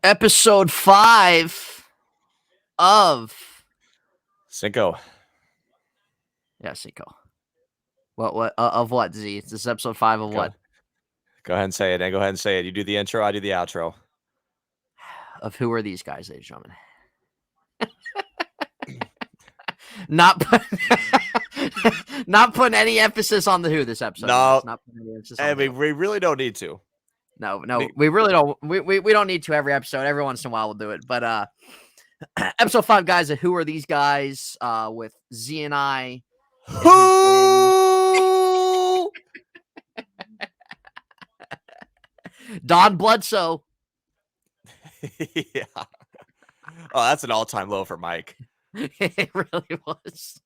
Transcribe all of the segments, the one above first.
Episode 5 of Cinco. Cinco. What of what, Z? This is episode 5 of Go, what? go ahead and say it. And go ahead and say it. You do the intro, I do the outro. Of who are these guys, ladies and gentlemen? Not not putting any emphasis on the who this episode. No, guys. Not putting any emphasis on we really don't need to. No, we really don't. We don't need to every episode. Every once in a while we'll do it. But episode 5, guys, of who are these guys? With Z and I. Who? Don Bledsoe. Yeah. Oh, that's an all-time low for Mike. It really was.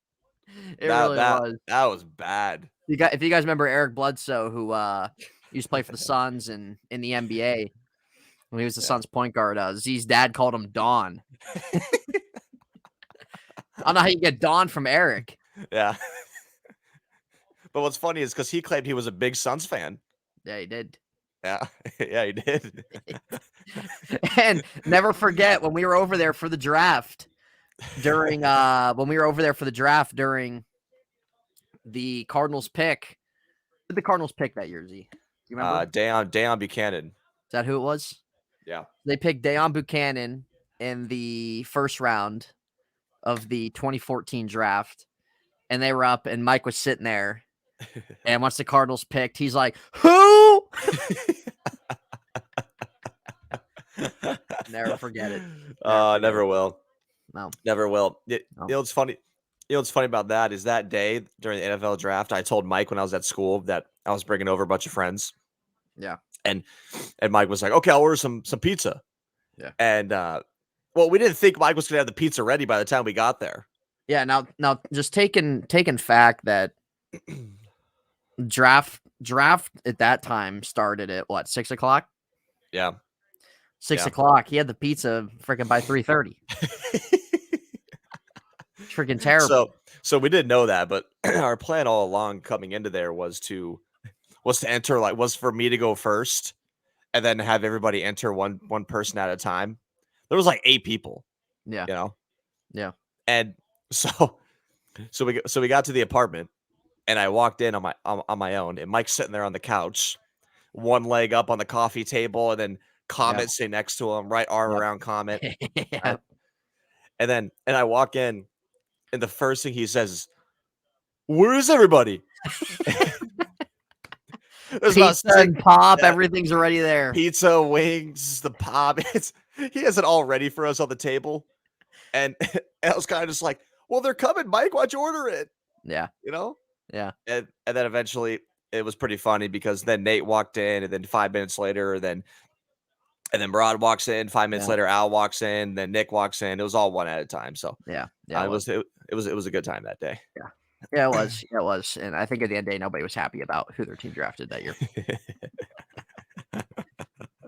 It really was. That was bad. If you guys remember Eric Bledsoe, who used to play for the Suns and in the NBA when he was the Suns point guard, Z's dad called him Don. I don't know how you get Don from Eric. Yeah. But what's funny is because he claimed he was a big Suns fan. Yeah, he did. Yeah. Yeah, he did. And never forget when we were over there for the draft during the Cardinals pick. Who did the Cardinals pick that year, Z? Do you remember? Deion Buchanan. Is that who it was? Yeah. They picked Deion Buchanan in the first round of the 2014 draft, and they were up, and Mike was sitting there. And once the Cardinals picked, he's like, "Who?" Never forget it. Never will. No, never will. No. You know what's funny? You know what's funny about that is that day during the NFL draft, I told Mike when I was at school that I was bringing over a bunch of friends. Yeah. And Mike was like, "Okay, I'll order some pizza." Yeah. And well, we didn't think Mike was gonna have the pizza ready by the time we got there. Yeah. Now, just taking fact that draft at that time started at what, 6 o'clock? Yeah. 6 o'clock. He had the pizza freaking by 3:30. Freaking terrible. So we didn't know that, but our plan all along coming into there was to enter, was for me to go first and then have everybody enter one person at a time. There was like 8 people. Yeah. You know? Yeah. And so we got to the apartment and I walked in on my own, and Mike's sitting there on the couch, one leg up on the coffee table, and then Comet sitting next to him, right arm around Comet. Yeah. And I walk in, and the first thing he says is, "Where is everybody?" There's pizza and pop, everything's already there. Pizza, wings, the pop. He has it all ready for us on the table. And I was kind of just like, "Well, they're coming, Mike. Why'd you order it?" Yeah. You know? Yeah. And then eventually it was pretty funny because then Nate walked in, and then 5 minutes later, and then Rod walks in. 5 minutes later, Al walks in. Then Nick walks in. It was all one at a time. So yeah, it was a good time that day. Yeah, it was. And I think at the end of the day, nobody was happy about who their team drafted that year.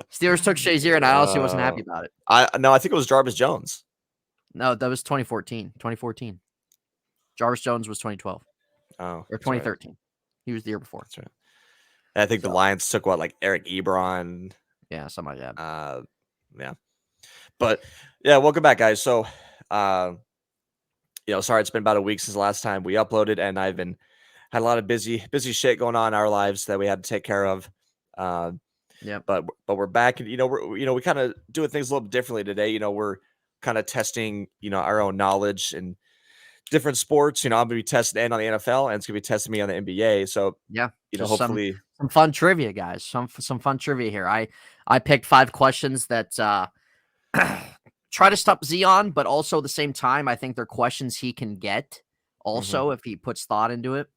Steelers took Shazier, and I honestly wasn't happy about it. I think it was Jarvis Jones. No, that was 2014. Jarvis Jones was 2012. Oh, or 2013. Right. He was the year before. That's right. And I think the Lions took Eric Ebron. Yeah, something like that. Yeah. But yeah, welcome back, guys. So sorry it's been about a week since the last time we uploaded, and I've had a lot of busy shit going on in our lives that we had to take care of. Yeah. But we're back, and we kind of doing things a little bit differently today. We're kind of testing our own knowledge and different sports. I'm gonna be testing on the NFL, and it's gonna be testing me on the NBA. So yeah, hopefully some fun trivia, guys. Some fun trivia here. I picked 5 questions that try to stop Z on, but also at the same time, I think they're questions he can get also if he puts thought into it,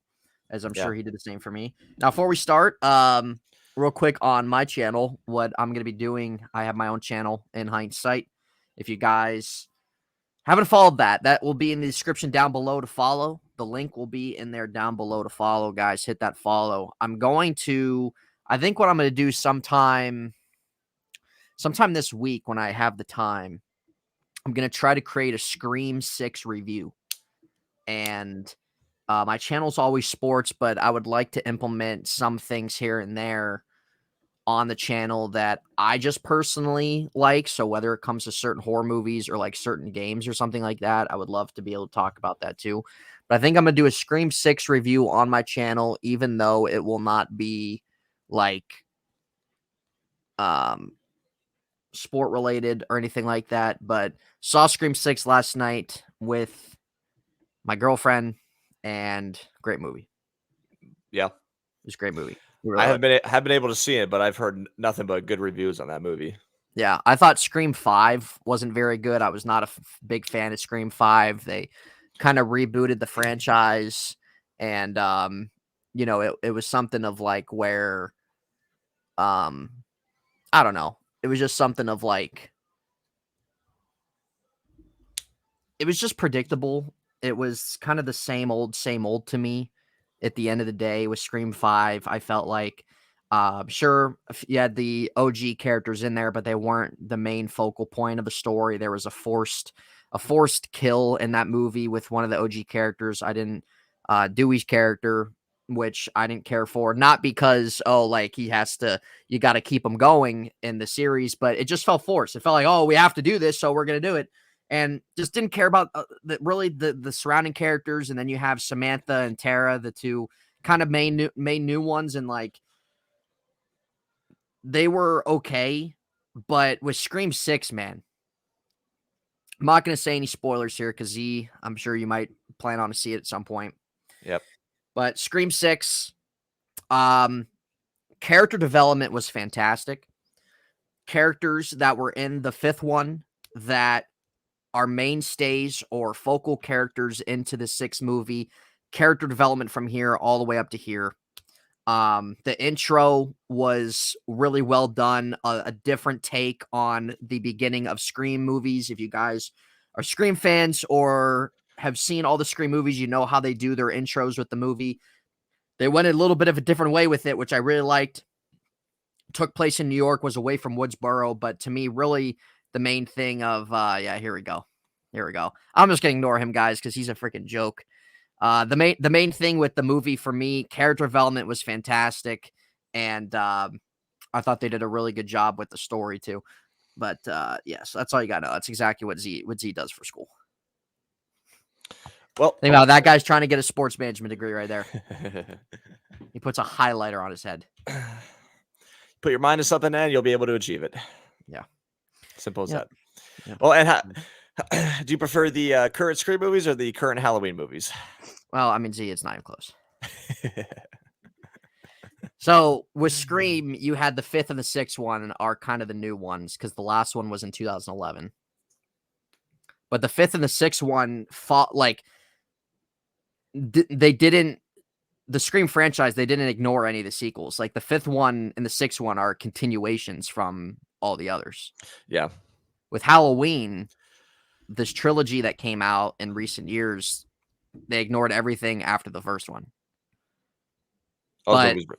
as I'm sure he did the same for me. Now, before we start, real quick on my channel, what I'm going to be doing, I have my own channel in hindsight. If you guys haven't followed that will be in the description down below to follow. The link will be in there down below to follow, guys. Hit that follow. I think what I'm going to do sometime this week when I have the time, I'm going to try to create a Scream 6 review. And my channel's always sports, but I would like to implement some things here and there on the channel that I just personally like. So whether it comes to certain horror movies or like certain games or something like that, I would love to be able to talk about that too. But I think I'm going to do a Scream 6 review on my channel, even though it will not be like sport related or anything like that. But saw Scream 6 last night with my girlfriend, and great movie. Yeah. It was a great movie. I have been able to see it, but I've heard nothing but good reviews on that movie. Yeah, I thought Scream 5 wasn't very good. I was not a big fan of Scream 5. They kind of rebooted the franchise, and you know, it was something of like where I don't know. It was just something of like it was just predictable. It was kind of the same old to me at the end of the day with Scream 5. I felt like, sure, you had the OG characters in there, but they weren't the main focal point of the story. There was a forced kill in that movie with one of the OG characters. I didn't, Dewey's character, which I didn't care for, not because, oh, like he has to, you got to keep him going in the series, but it just felt forced. It felt like, oh, we have to do this, so we're going to do it. And just didn't care about the surrounding characters. And then you have Samantha and Tara, the two kind of main new ones, and like they were okay. But with Scream 6, man, I'm not going to say any spoilers here because Z, I'm sure you might plan on to see it at some point. Yep. But Scream 6, character development was fantastic. Characters that were in the fifth one that are mainstays or focal characters into the sixth movie, character development from here all the way up to here. The intro was really well done, a different take on the beginning of Scream movies. If you guys are Scream fans or have seen all the Scream movies, you know how they do their intros with the movie. They went a little bit of a different way with it, which I really liked. Took place in New York, was away from Woodsboro, but to me, really the main thing of, yeah, here we go. I'm just going to ignore him, guys, because he's a freaking joke. The main thing with the movie for me, character development was fantastic, and I thought they did a really good job with the story too. But yes, that's all you got to know. That's exactly what Z does for school. Well, think about that guy's trying to get a sports management degree right there. He puts a highlighter on his head. Put your mind to something and you'll be able to achieve it. Yeah. Simple as that. Yep. Well, and do you prefer the current Scream movies or the current Halloween movies? Well, I mean, Z, it's not even close. So with Scream, you had the fifth and the sixth one are kind of the new ones because the last one was in 2011. But the fifth and the sixth one fought like they didn't. The Scream franchise, they didn't ignore any of the sequels. Like the fifth one and the sixth one are continuations from all the others. Yeah. With Halloween, this trilogy that came out in recent years, they ignored everything after the first one.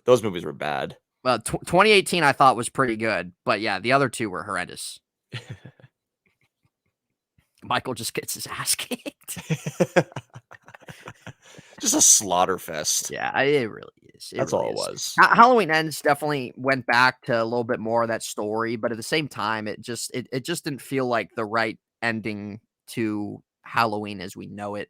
Those movies were bad. Well, 2018 I thought was pretty good, but yeah, the other two were horrendous. Michael just gets his ass kicked. Just a slaughter fest. Yeah, it really is. That's really all is. it was. Halloween Ends definitely went back to a little bit more of that story, but at the same time, it just didn't feel like the right ending to Halloween as we know it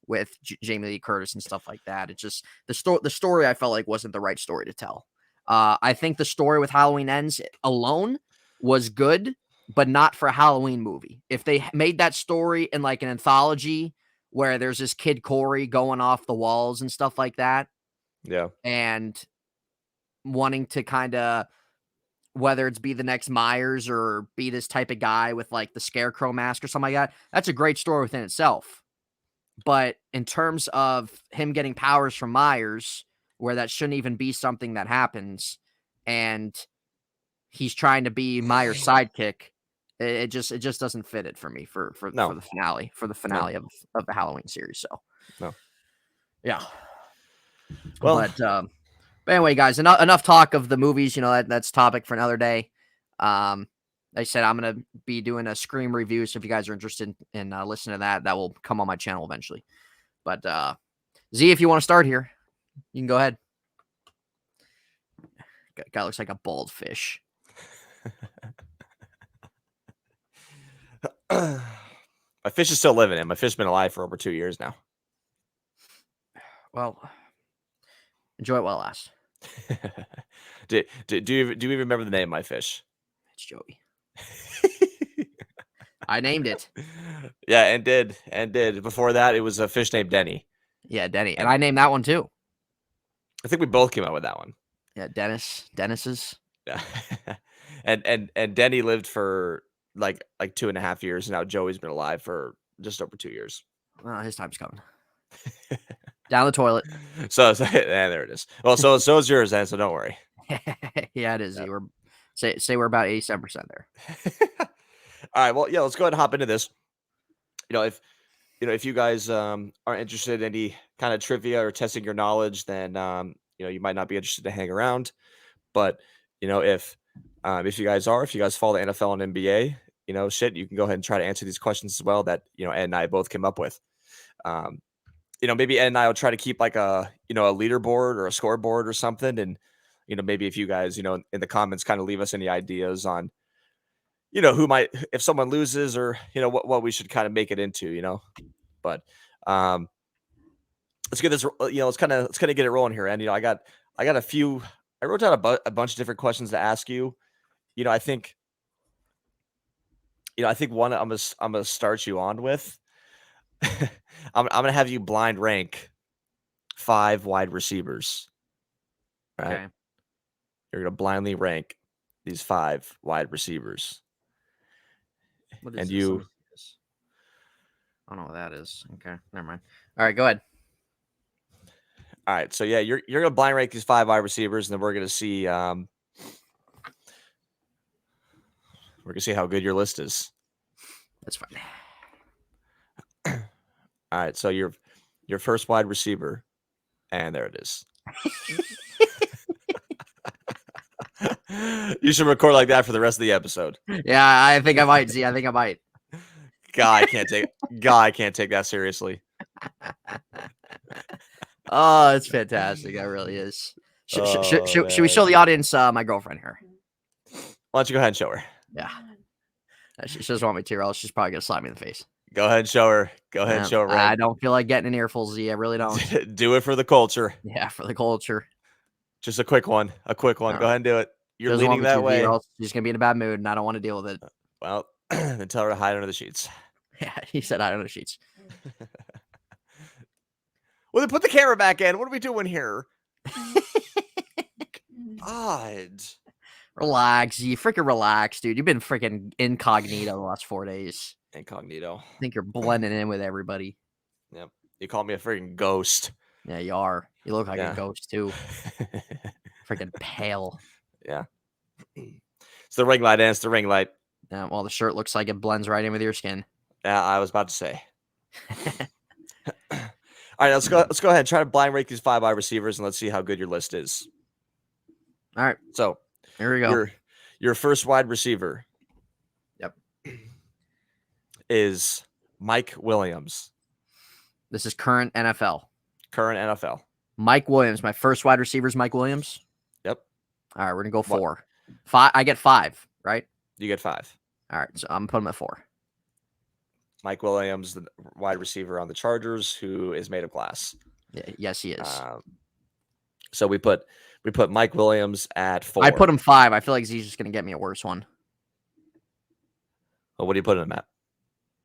with Jamie Lee Curtis and stuff like that. It just the story I felt like wasn't the right story to tell. I think the story with Halloween Ends alone was good, but not for a Halloween movie. If they made that story in like an anthology where there's this kid Corey going off the walls and stuff like that. Yeah. And wanting to kind of, whether it's be the next Myers or be this type of guy with like the scarecrow mask or something like that, that's a great story within itself. But in terms of him getting powers from Myers, where that shouldn't even be something that happens, and he's trying to be Myers' sidekick, it just doesn't fit it for me for the finale of the Halloween series. So yeah. Well, but anyway, guys, enough talk of the movies. You know, that's topic for another day. Like I said, I'm gonna be doing a Scream review, so if you guys are interested in listening to that, that will come on my channel eventually. But Z, if you want to start here, you can go ahead. guy looks like a bald fish. My fish is still living, and my fish's been alive for over 2 years now. Well, enjoy it while it lasts. do you even remember the name of my fish? It's Joey. I named it. Yeah, and did. Before that, it was a fish named Denny. Yeah, Denny. And I named that one too. I think we both came up with that one. Yeah, Dennis's. Yeah. and Denny lived for like 2.5 years. Now Joey's been alive for just over 2 years. Well, his time's coming. Down the toilet. So there it is. Well, so is yours, then. So don't worry. Yeah, it is. Yep. We're say we're about 87% there. All right. Well, yeah. Let's go ahead and hop into this. If you guys are interested in any kind of trivia or testing your knowledge, then you might not be interested to hang around. But if you guys follow the NFL and NBA, you can go ahead and try to answer these questions as well that Ed and I both came up with. Maybe Ed and I will try to keep like a leaderboard or a scoreboard or something, and maybe if you guys in the comments kind of leave us any ideas on who might, if someone loses, or what we should kind of make it into. But let's get this. Let's kind of get it rolling here. And I got a few. I wrote down a bunch of different questions to ask you. I think one I'm gonna start you on with. I'm gonna have you blind rank 5 wide receivers. Right? Okay. You're gonna blindly rank these 5 wide receivers. What is And this? you. Let me see this. I don't know what that is. Okay, never mind. All right, go ahead. All right, so yeah, you're gonna blind rank these 5 wide receivers, and then we're gonna see how good your list is. That's fine. All right, so your first wide receiver, and there it is. You should record like that for the rest of the episode. Yeah, I think I might. I think I might. God, I can't take that seriously. Oh, it's fantastic. That really is. Should we show the audience my girlfriend here? Why don't you go ahead and show her? Yeah. She doesn't want me to, or else she's probably going to slap me in the face. Go ahead and show her. Go ahead and show her. I don't feel like getting an earful, Z. I really don't. Do it for the culture. Yeah, for the culture. Just a quick one. Go ahead and do it. You're leaning that way. Or else she's going to be in a bad mood, and I don't want to deal with it. Well, then tell her to hide under the sheets. Yeah, he said hide under the sheets. Well, then put the camera back in. What are we doing here? God. Relax, you freaking relax, dude. You've been freaking incognito the last 4 days. Incognito. I think you're blending in with everybody. Yep. You call me a freaking ghost. Yeah, you are. You look like a ghost too. Freaking pale. Yeah. It's the ring light, and it's the ring light. Yeah, well, the shirt looks like it blends right in with your skin. Yeah, I was about to say. All right, let's go ahead and try to blind rank these 5 wide receivers, and let's see how good your list is. All right. So here we go. Your first wide receiver. Yep. Is Mike Williams. This is current NFL. Current NFL. Mike Williams. My first wide receiver is Mike Williams. Yep. All right, we're gonna go 4. 5. I get 5, right? You get 5. All right, so I'm putting him at 4. Mike Williams, the wide receiver on the Chargers, who is made of glass. Yeah, yes, he is. So we put Mike Williams at 4. I put him 5. I feel like he's just gonna get me a worse one. Well, what do you put him at?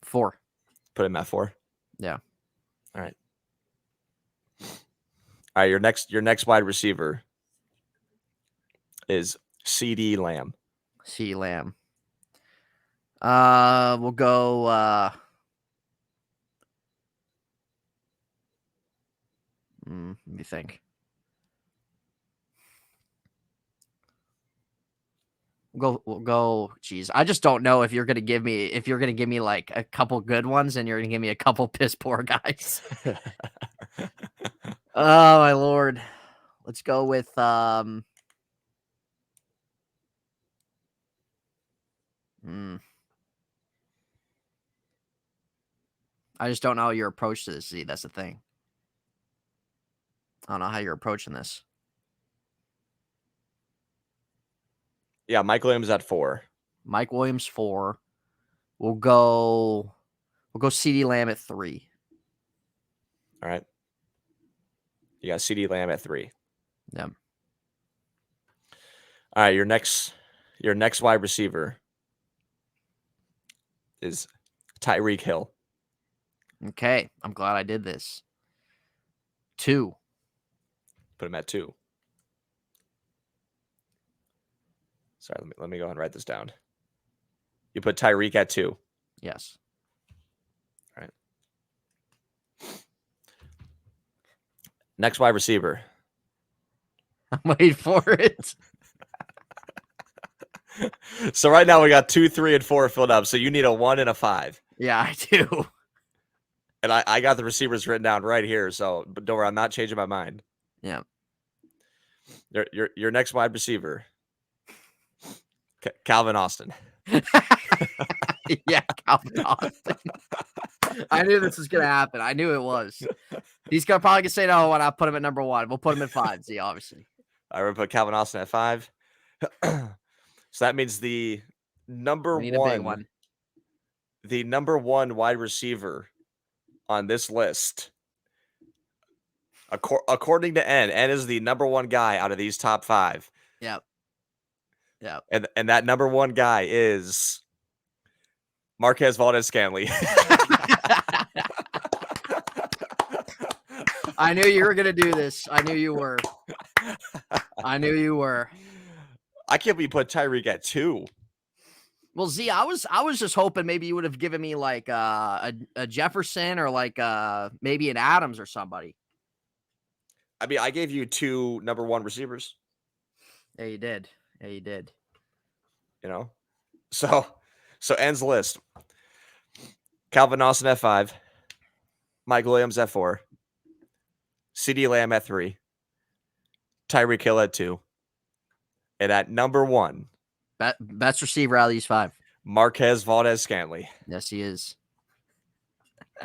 4. Put him at 4. Yeah. All right. All right. Your next wide receiver is CD Lamb. C Lamb. We'll go. Let me think. We'll go. Geez, I just don't know if you're gonna give me like a couple good ones, and you're gonna give me a couple piss poor guys. Oh my lord. Let's go with I just don't know your approach to this. See, that's the thing. I don't know how you're approaching this. Yeah, Mike Williams at 4. Mike Williams 4. We'll go CeeDee Lamb at 3. All right. You got CeeDee Lamb at 3. Yeah. All right, your next wide receiver is Tyreek Hill. Okay. I'm glad I did this. 2. Put him at 2. Sorry, let me go ahead and write this down. You put Tyreek at 2. Yes. All right. Next wide receiver. I'm waiting for it. So right now we got 2, 3, and 4 filled up. So you need a 1 and a 5. Yeah, I do. And I got the receivers written down right here. So but don't worry, I'm not changing my mind. Yeah. Your next wide receiver, Calvin Austin. Yeah, Calvin Austin. I knew this was gonna happen. I knew it was. He's gonna probably say no when I put him at number 1. We'll put him at 5. See, obviously. I would put Calvin Austin at 5. So that means the number We need a big one. the number 1 wide receiver on this list, according to N is the number 1 guy out of these top 5. Yep. Yep. And that number 1 guy is Marquez Valdez-Scantling. I knew you were gonna do this. I knew you were. I knew you were. I can't believe you put Tyreek at 2. Well, Z, I was just hoping maybe you would have given me like a Jefferson or like maybe an Adams or somebody. I mean, I gave you 2 number 1 receivers. Yeah, you did. Yeah, you did. You know, so N's list: Calvin Austin at 5, Mike Williams at 4, CeeDee Lamb at 3, Tyreek Hill at 2, and at number 1, best receiver out of these 5, Marquez Valdez-Scantling. Yes, he is.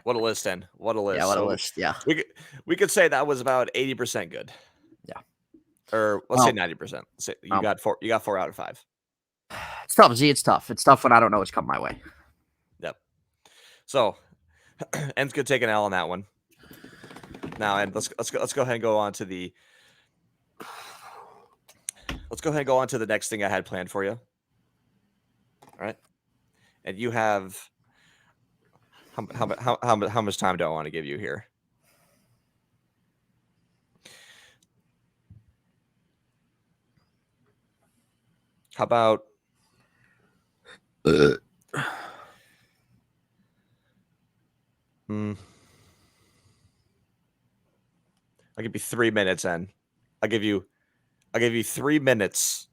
What a list, N. What a list. Yeah, what a list. Yeah, we could say that was about 80% good. Yeah, or let's say 90%. Say you got 4. You got 4 out of 5. It's tough, Z. It's tough. It's tough when I don't know what's coming my way. Yep. So, N's gonna take an L on that one. Now, and let's go ahead and go on to the. Let's go ahead and go on to the next thing I had planned for you. All right, and you have. How much time do I want to give you here? How about I'll give you 3 minutes, and I'll give you 3 minutes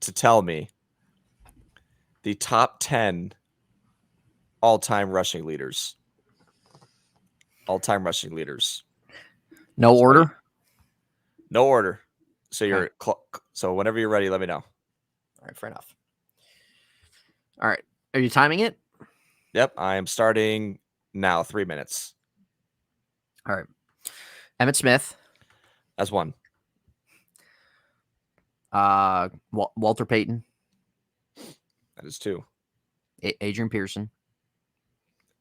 to tell me the top 10 all-time rushing leaders. All-time rushing leaders. No order? No order. So you're so whenever you're ready, let me know. All right, fair enough. All right. Are you timing it? Yep, I am starting now. 3 minutes. All right. Emmitt Smith. That's 1. Walter Payton. That is 2. Adrian Pearson.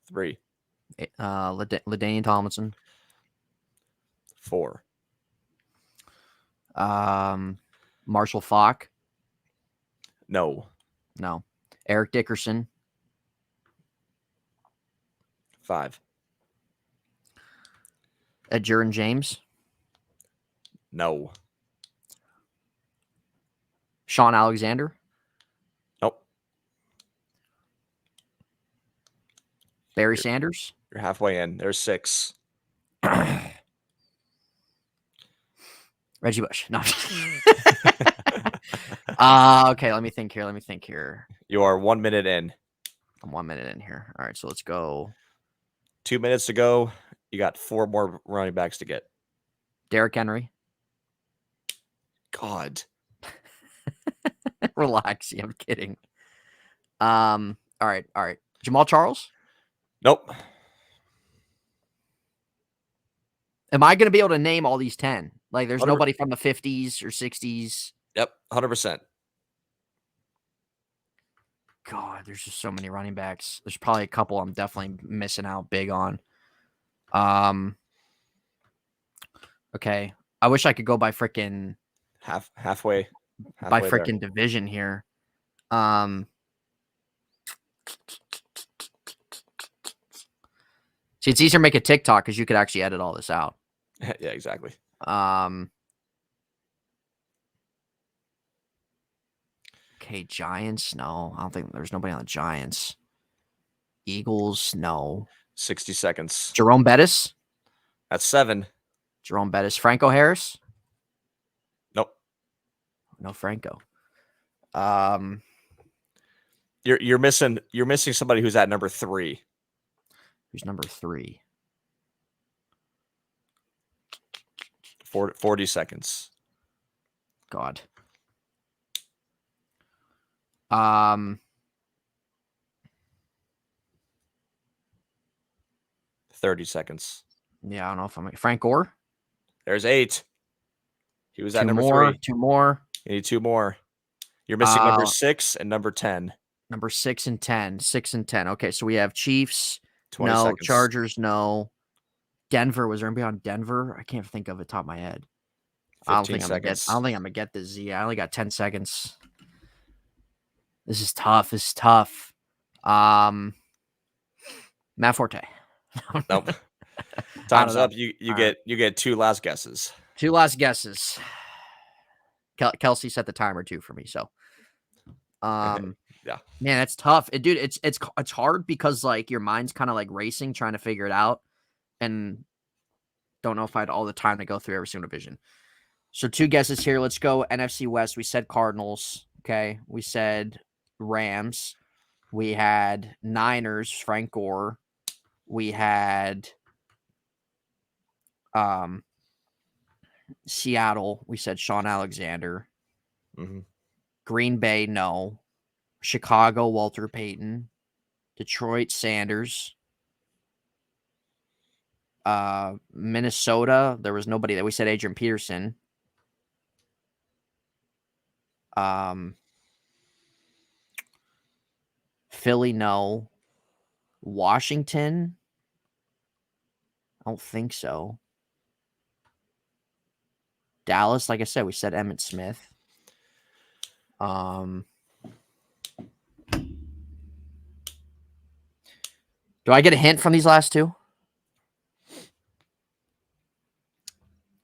3. LaDainian Tomlinson. 4. Marshall Faulk. No. Eric Dickerson. 5. Edgerrin James. No. Sean Alexander. Nope. Barry Sanders. You're halfway in. There's 6. Reggie Bush. No. Okay, let me think here. You are 1 minute in. I'm 1 minute in here. All right, so let's go. 2 minutes to go. You got 4 more running backs to get. Derrick Henry. God. Relax. I'm kidding. All right. Jamal Charles. Nope. Am I going to be able to name all these 10? Like, there's 100%. nobody from the 50s or 60s. Yep, 100%. God, there's just so many running backs. There's probably a couple I'm definitely missing out big on. Okay. I wish I could go by freaking halfway by there. freaking division here. See, it's easier to make a TikTok because you could actually edit all this out. Yeah, exactly. Okay, Giants. No, I don't think there's nobody on the Giants. Eagles. No. 60 seconds. Jerome Bettis. That's 7. Jerome Bettis. Franco Harris. Nope. No Franco. You're missing somebody who's at number 3. Who's number 3? 40 seconds. God. 30 seconds. Yeah, I don't know if I'm Frank Gore. There's 8. He was at Two number more, 3. 2 more. You need 2 more. You're missing number 6 and number 10. Number 6 and 10. 6 and 10. Okay, so we have Chiefs. 20 No. seconds. Chargers. No. Denver. Was there anybody on Denver? I can't think of it top of my head. 15 seconds. I don't think I'm gonna get this. Z. I only got 10 seconds. This is tough. Matt Forte. Nope. Time's up. You get 2 last guesses. 2 last guesses. Kelsey set the timer too for me. So, Yeah, man, that's tough. Dude, it's hard because like your mind's kind of like racing, trying to figure it out, and don't know if I had all the time to go through every single division. So 2 guesses here. Let's go NFC West. We said Cardinals. Okay. We said Rams. We had Niners, Frank Gore. We had Seattle. We said Sean Alexander. Mm-hmm. Green Bay, no. Chicago, Walter Payton. Detroit, Sanders. Minnesota, there was nobody that we said Adrian Peterson. Philly, no. Washington, I don't think so. Dallas, like I said, we said Emmitt Smith. Do I get a hint from these last 2?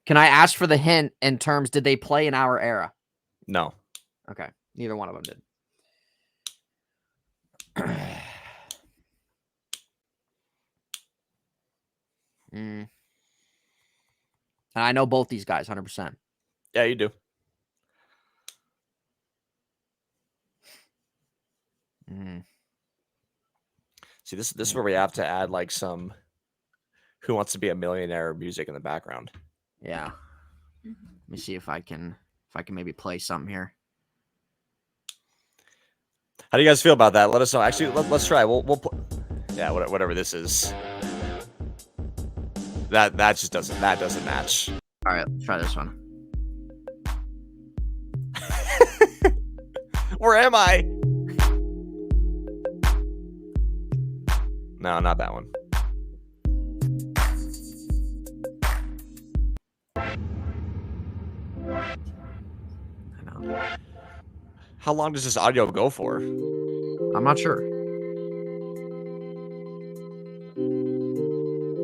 Can I ask for the hint in terms, did they play in our era? No. Okay. Neither one of them did. And I know both these guys 100%. Yeah, you do. See, this is where we have to add like some Who Wants to Be a Millionaire music in the background. Yeah. Let me see if I can maybe play something here. How do you guys feel about that? Let us know. Actually, let's try. We'll yeah, whatever this is. That just doesn't match. All right, let's try this one. Where am I? No, not that one. I know. How long does this audio go for? I'm not sure.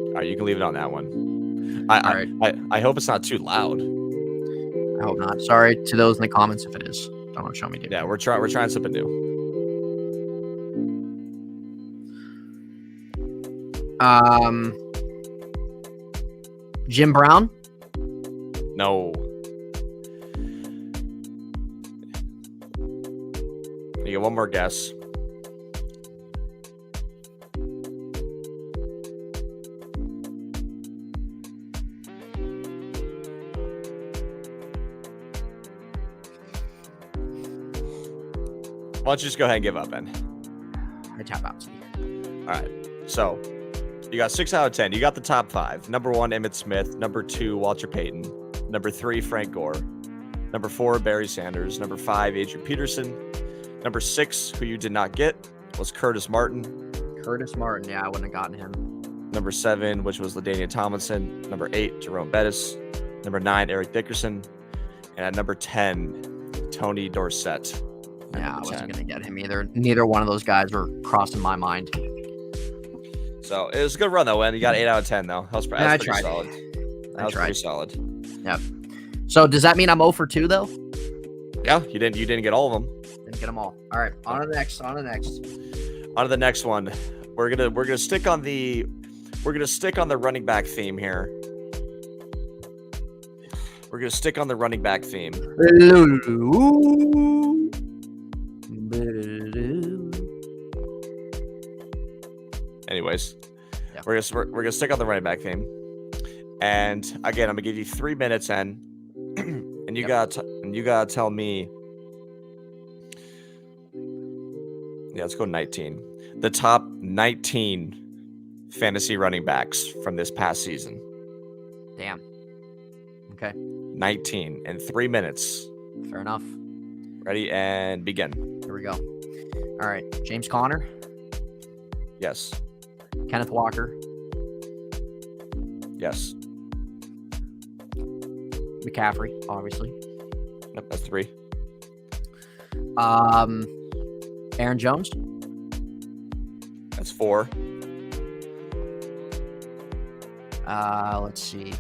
All right, you can leave it on that one. All right. I hope it's not too loud. I hope not. Sorry to those in the comments if it is. Don't show me. Yeah, we're trying something new. Jim Brown? No. You get one more guess. Why don't you just go ahead and give up, Ben? I tap out. All right. So you got 6 out of 10. You got the top 5. Number 1, Emmitt Smith. Number 2, Walter Payton. Number 3, Frank Gore. Number 4, Barry Sanders. Number 5, Adrian Peterson. Number 6, who you did not get, was Curtis Martin. Curtis Martin. Yeah, I wouldn't have gotten him. Number 7, which was LaDainian Tomlinson. Number 8, Jerome Bettis. Number 9, Eric Dickerson. And at number 10, Tony Dorsett. Yeah, I wasn't going to get him either. Neither one of those guys were crossing my mind. So it was a good run, though, and you got 8 out of 10, though. That was pretty solid. That was pretty solid. Yeah. So does that mean I'm 0 for 2, though? Yeah, you didn't get all of them. Didn't get them all. All right, on to the next. On to the next one. We're gonna stick on the running back theme here. We're gonna stick on the running back theme. Anyways, yeah. We're gonna stick on the running back theme, and again, I'm gonna give you 3 minutes, and you gotta tell me. Yeah, let's go 19. The top 19 fantasy running backs from this past season. Damn. Okay. 19 in 3 minutes. Fair enough. Ready and begin. Here we go. All right. James Conner. Yes. Kenneth Walker. Yes. McCaffrey, obviously. Yep, that's 3. Aaron Jones. That's 4. Let's see.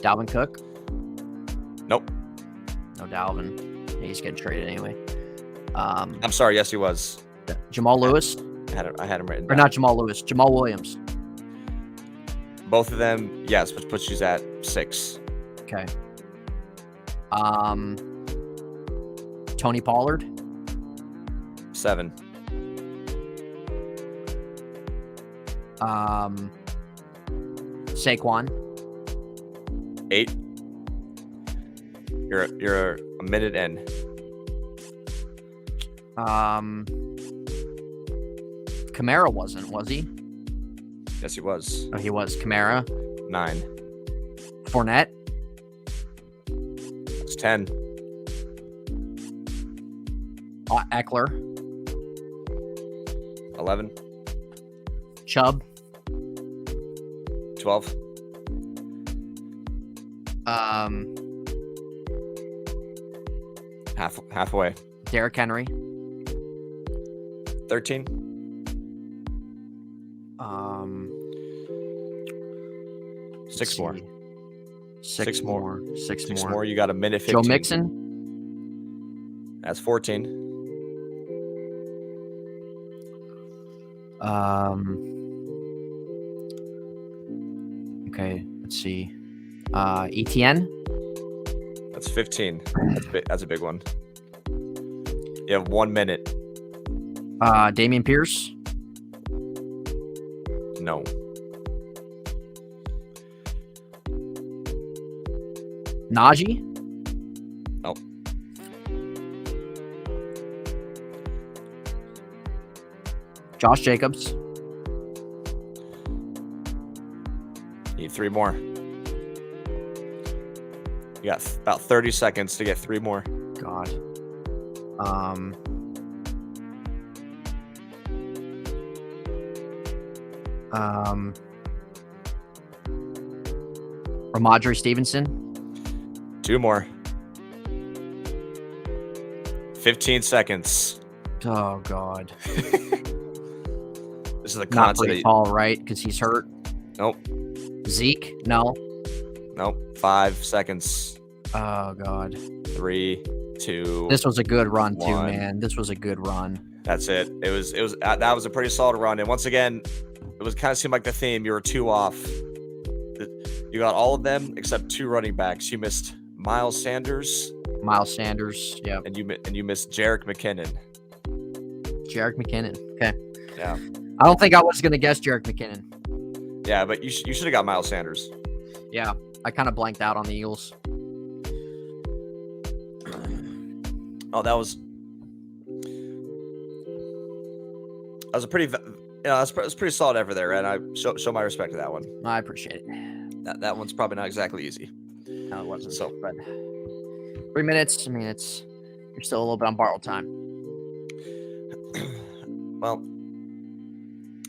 Dalvin Cook. Nope. No Dalvin. He's getting traded anyway. I'm sorry. Yes, he was. Jamal Lewis. I had him written Or down. not Jamal Lewis. Jamal Williams. Both of them, yes, which puts you at 6. Okay. Tony Pollard. 7. Saquon. 8. You're a minute in. Kamara wasn't, was he? Yes, he was. Oh, he was. Kamara. 9. Fournette. It's 10. Eckler. 11. Chubb. 12. Halfway. Derrick Henry. 13. Six more. Six more. Six more. You got a minute 15. Joe Mixon. That's 14. Okay, let's see. ETN. That's 15. That's a big one. You have 1 minute. Dameon Pierce. No. Najee. Nope. Josh Jacobs. Need 3 more. You got about 30 seconds to get 3 more. God. Ramondre Stevenson. 2 more. 15 seconds. Oh God. This is a Not constant. Breece Hall, right? Because he's hurt. Nope. Zeke. No. Nope. 5 seconds. Oh God. 3, 2. This was a good run too, 1. man. This was a good run. That's it. It was. That was a pretty solid run. And once again, it was kind of seemed like the theme. You were 2 off. You got all of them except 2 running backs. You missed Miles Sanders. Yeah. And you missed Jerick McKinnon. Jerick McKinnon. Okay. Yeah. I don't think I was gonna guess Jerick McKinnon. Yeah, but you should have got Miles Sanders. Yeah, I kind of blanked out on the Eagles. Oh, that was a pretty, that's pretty solid effort there, and I show my respect to that one. I appreciate it. That one's probably not exactly easy. No, it wasn't. So, but 3 minutes. I mean, it's You're still a little bit on borrowed time. Well,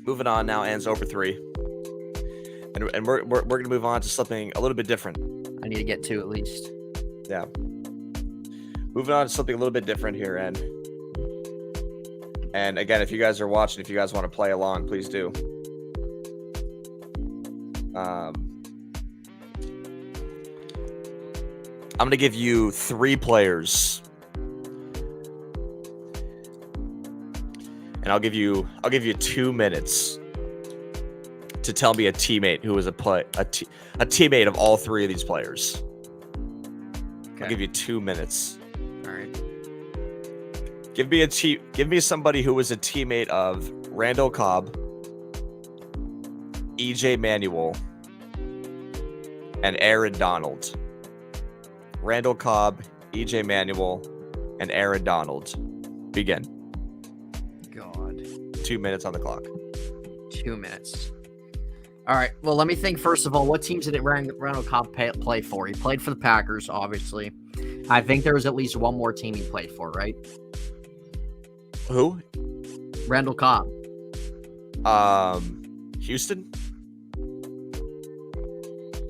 moving on now. Ends over 3, and we're gonna move on to something a little bit different. I need to get 2 at least. Yeah. Moving on to something a little bit different here, and again, if you guys are watching, if you guys want to play along, please do. I'm gonna give you 3 players, and I'll give you 2 minutes to tell me a teammate who was a teammate of all 3 of these players. Okay. I'll give you 2 minutes. All right. Give me somebody who was a teammate of Randall Cobb, EJ Manuel, and Aaron Donald. Randall Cobb, EJ Manuel, and Aaron Donald. Begin. God. 2 minutes on the clock. 2 minutes. All right. Well, let me think. First of all, what teams did Randall Cobb play for? He played for the Packers, obviously. I think there was at least one more team he played for, right? Who? Randall Cobb. Houston?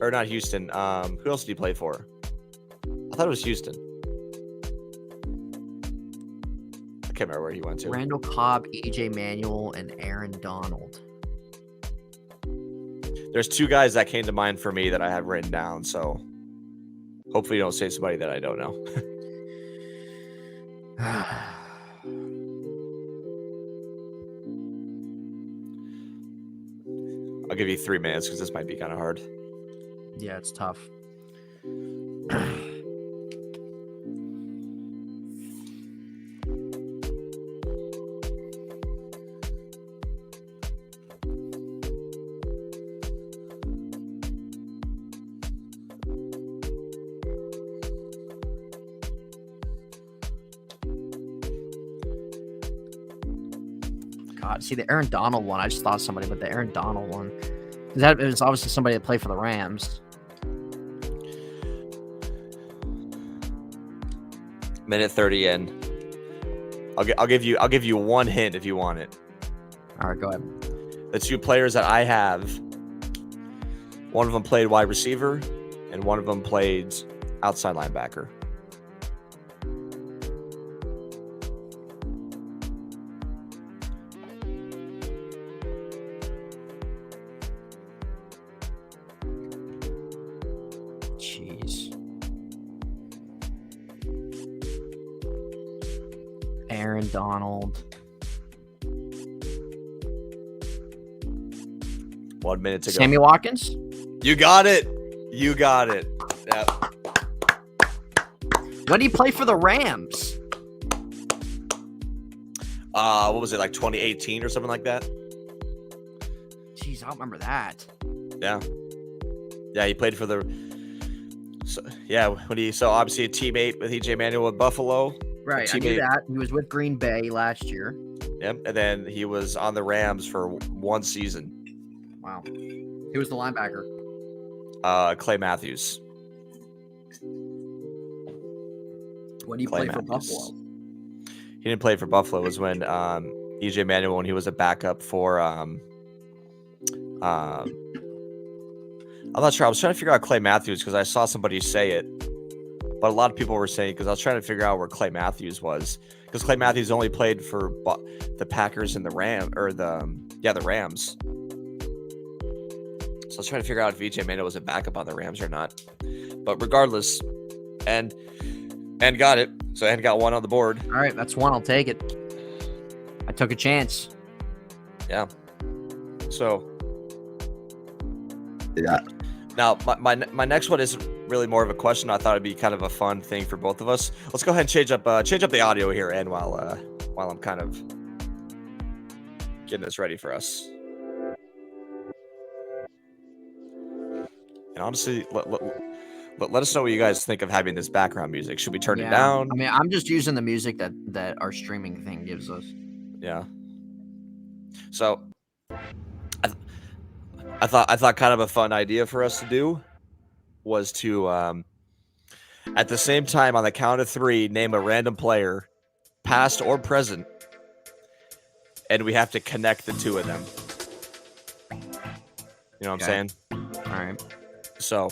Or not Houston. Who else did he play for? I thought it was Houston. I can't remember where he went to. Randall Cobb, EJ Manuel, and Aaron Donald. There's 2 guys that came to mind for me that I have written down, so hopefully you don't say somebody that I don't know. I'll give you 3 minutes because this might be kind of hard. Yeah, it's tough. God, see the Aaron Donald one. I just thought somebody, but the Aaron Donald one. It was obviously somebody that played for the Rams. Minute 30 in. I'll give you 1 hint if you want it. All right, go ahead. The 2 players that I have, one of them played wide receiver, and one of them played outside linebacker. Jeez. Aaron Donald. 1 minute to go. Sammy Watkins? You got it. You got it. Yep. When did he play for the Rams? What was it, like 2018 or something like that? Jeez, I don't remember that. Yeah. Yeah, he played for the. So obviously a teammate with EJ Manuel with Buffalo. Right, I knew that. He was with Green Bay last year. Yep, and then he was on the Rams for 1 season. Wow. He was the linebacker. Clay Matthews. When did he play for Buffalo? He didn't play for Buffalo. It was when EJ Manuel, when he was a backup for I'm not sure. I was trying to figure out Clay Matthews because I saw somebody say it, but a lot of people were saying, because I was trying to figure out where Clay Matthews was, because Clay Matthews only played for the Packers and the Rams. So I was trying to figure out if EJ Manuel was a backup on the Rams or not. But regardless, and got it. So and got 1 on the board. All right, that's 1. I'll take it. I took a chance. Yeah. So. Yeah. Now, my next one is really more of a question. I thought it'd be kind of a fun thing for both of us. Let's go ahead and change up the audio here, and while I'm kind of getting this ready for us. And honestly, let us know what you guys think of having this background music. Should we turn it down? I mean, I'm just using the music that our streaming thing gives us. Yeah. So, I thought kind of a fun idea for us to do was to At the same time, on the count of 3, name a random player, past or present, and we have to connect the 2 of them. You know what I'm saying? All right. So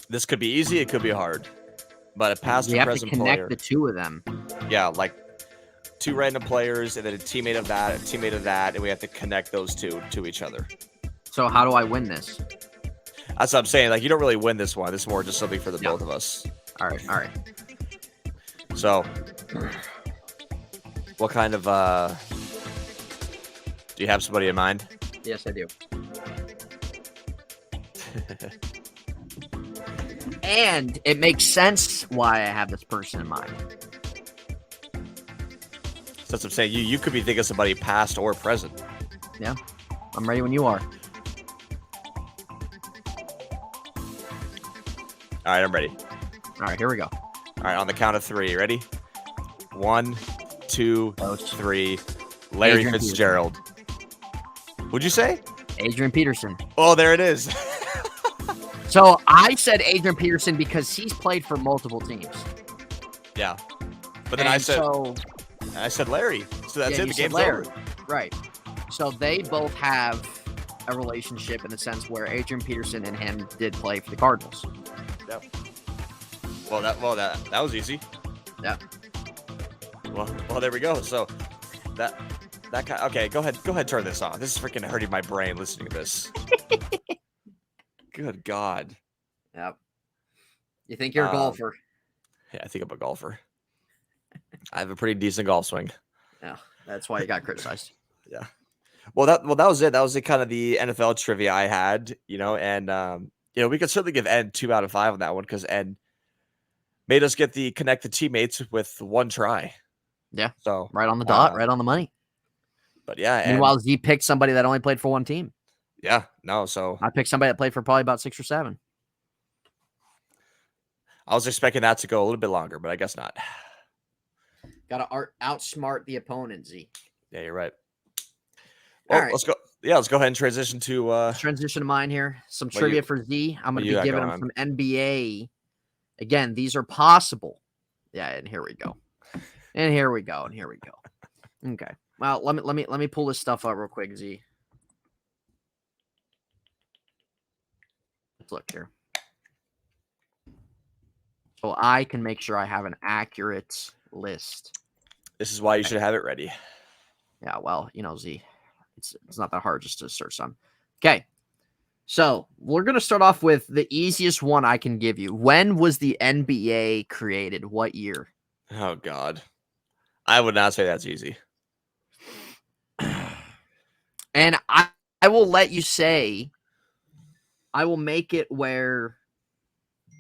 this could be easy, it could be hard. But a past We or have to present connect player. the 2 of them. Yeah, like 2 random players and then a teammate of that, and we have to connect those 2 to each other. So how do I win this? That's what I'm saying. Like, you don't really win this one. This is more just something for the both of us. All right. All right. So, what kind of do you have somebody in mind? Yes, I do. And it makes sense why I have this person in mind. So that's what I'm saying. You could be thinking of somebody past or present. Yeah. I'm ready when you are. All right, I'm ready. All right, here we go. All right, on the count of 3. Ready? 1, 2, 3. Larry Adrian Fitzgerald. What'd you say? Adrian Peterson. Oh, there it is. So I said Adrian Peterson because he's played for multiple teams. Yeah. But then And I said Larry. So that's yeah, it. you The said game's Larry. over. Right. So they both have a relationship in the sense where Adrian Peterson and him did play for the Cardinals. Yep. Well, that was easy. Yeah. Well, there we go. So that kind. Okay, go ahead, turn this on. This is freaking hurting my brain listening to this. Good God. Yep. You think you're a golfer? Yeah, I think I'm a golfer. I have a pretty decent golf swing. Yeah, that's why you got criticized. Yeah. Well, that was it. That was kind of the NFL trivia I had, and we could certainly give Ed 2 out of 5 on that one because Ed made us get the connected teammates with 1 try. Yeah. So right on the dot, right on the money. But yeah, meanwhile, Z picked somebody that only played for 1 team. Yeah, no. So I picked somebody that played for probably about 6 or 7. I was expecting that to go a little bit longer, but I guess not. Got to outsmart the opponent, Z. Yeah, you're right. Well, let's go. Yeah, let's go ahead and transition to transition to mine here. Some trivia for Z. I'm going to be giving him some NBA. Again, these are possible. Yeah, and here we go. Okay. Well, let me pull this stuff up real quick, Z. Let's look here. So I can make sure I have an accurate list. This is why you should have it ready. Yeah, well, Z, it's not that hard just to search some. Okay. So we're going to start off with the easiest one I can give you. When was the NBA created? What year? Oh, God. I would not say that's easy. And I will let you say, I will make it where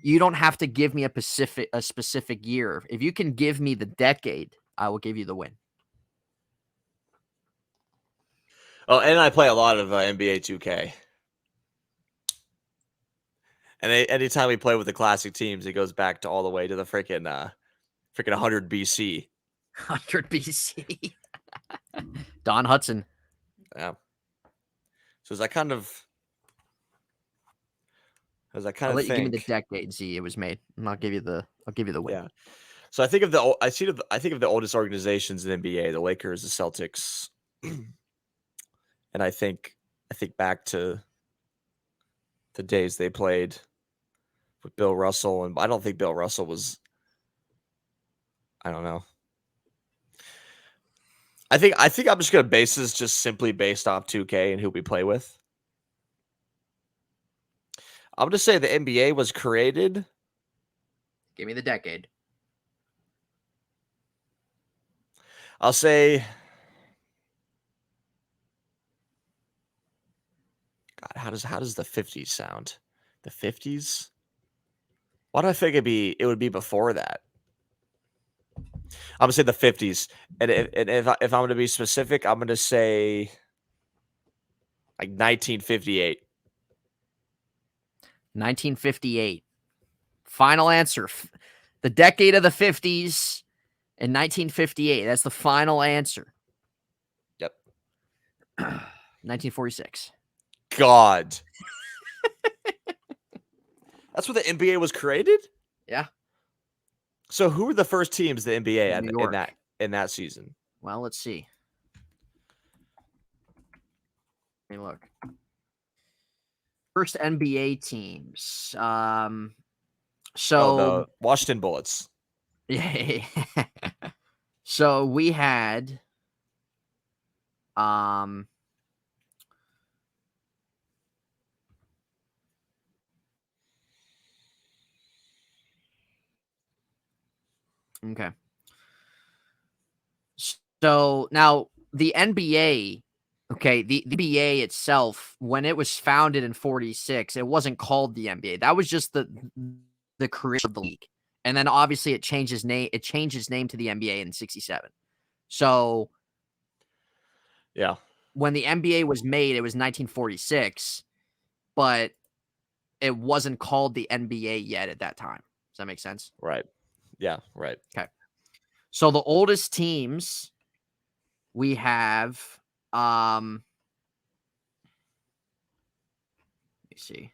you don't have to give me a specific year. If you can give me the decade, I will give you the win. Oh, and I play a lot of NBA 2K. And anytime we play with the classic teams, it goes back to all the way to the freaking 100 BC. 100 BC. Don Hudson. Yeah. So as I kind of I'll let you give me the decade, Z, it was made. And I'll give you the win. Yeah. So I think of the oldest organizations in NBA, the Lakers, the Celtics. And I think back to the days they played with Bill Russell, and I don't think Bill Russell was. I don't know. I think I'm just gonna base this just simply based off 2K and who we play with. I'm gonna say the NBA was created. Give me the decade. I'll say. God, how does the 50s sound? The 50s? Why do I think it would be before that? I'm gonna say the 50s, and if I'm gonna be specific, I'm gonna say like 1958. 1958. Final answer. The decade of the 50s in 1958. That's the final answer. Yep. 1946. God. That's when the NBA was created? Yeah. So who were the first teams the NBA had New York. in that season? Well, let's see. Let me look. First NBA teams. So the Washington Bullets. yeah. So we had okay. So now the NBA, okay, the NBA itself, when it was founded in 46, it wasn't called the NBA. That was just the creation of the league. And then obviously it changed its name to the NBA in 67. So yeah, when the NBA was made, it was 1946, but it wasn't called the NBA yet at that time. Does that make sense? Right. Yeah, right. Okay. So the oldest teams we have, let me see.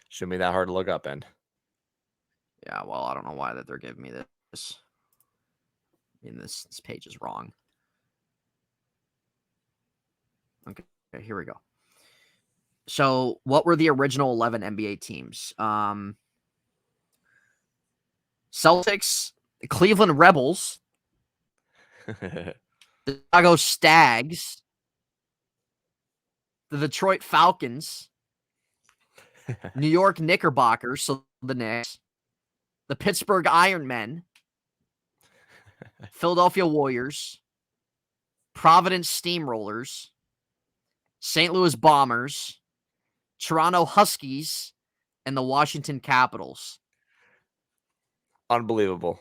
Shouldn't be that hard to look up in. Yeah, well, I don't know why that they're giving me this. I mean, this page is wrong. Okay, here we go. So, what were the original 11 NBA teams? Celtics, the Cleveland Rebels, the Chicago Stags, the Detroit Falcons, New York Knickerbockers, so the Knicks, the Pittsburgh Ironmen, Philadelphia Warriors, Providence Steamrollers, St. Louis Bombers, Toronto Huskies, and the Washington Capitals. Unbelievable.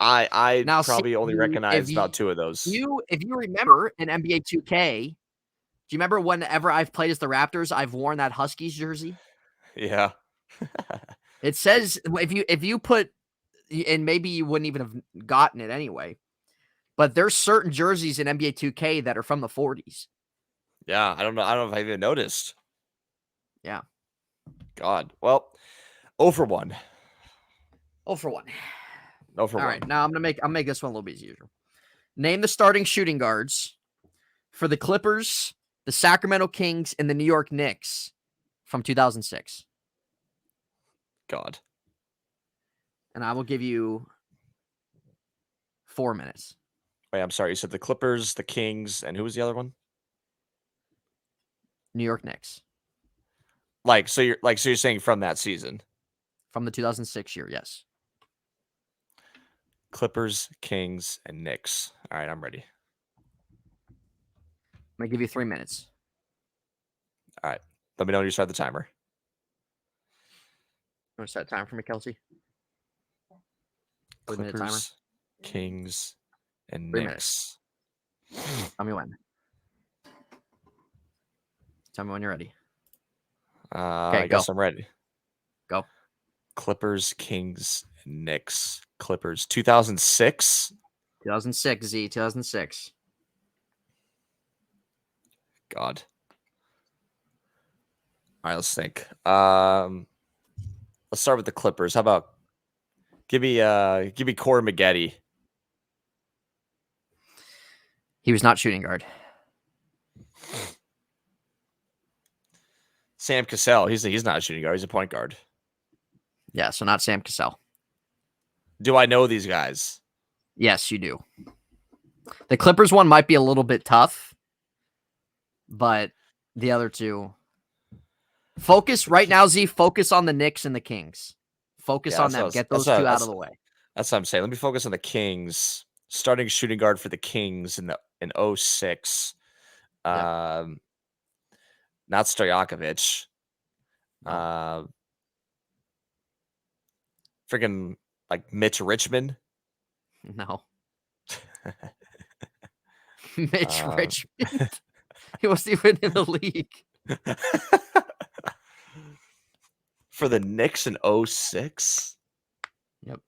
I Now, probably only recognize about two of those. If you remember in NBA 2K, do you remember whenever I've played as the Raptors, I've worn that Huskies jersey? Yeah. It says if you put, and maybe you wouldn't even have gotten it anyway, but there's certain jerseys in NBA 2K that are from the 40s. Yeah, I don't know if I even noticed. Yeah. God. Well, 0 for 1. 0 for 1. 0 for All 1. right, now I'm gonna make this one a little bit easier. Name the starting shooting guards for the Clippers, the Sacramento Kings, and the New York Knicks from 2006. God. And I will give you 4 minutes. Wait, I'm sorry. You said the Clippers, the Kings, and who was the other one? New York Knicks So you're saying from that season. from the 2006 year, yes. Clippers, Kings, and Knicks. All right, I'm ready. I'm gonna give you 3 minutes. All right. Let me know when you start the timer. You want to set a time for me, Kelsey? 3-minute timer. Clippers, Kings, and 3 Knicks. minutes. Tell me when. Tell me when you're ready. I guess I'm ready. Go. Clippers, Kings, and Knicks. Clippers, 2006. 2006, Z. 2006. God. All right, let's think. Let's start with the Clippers. How about give me Corey Maggette. He was not shooting guard. Sam Cassell. He's not a shooting guard. He's a point guard. Yeah, so not Sam Cassell. Do I know these guys? Yes, you do. The Clippers one might be a little bit tough, but the other two. Focus right now, Z. Focus on the Knicks and the Kings. Focus on them. Get those two out of the way. That's what I'm saying. Let me focus on the Kings. Starting shooting guard for the Kings in 06. Yep. Not Stojakovic. No. Freaking like Mitch Richmond. No. Mitch Richmond. He wasn't even in the league. For the Knicks in 06? Yep.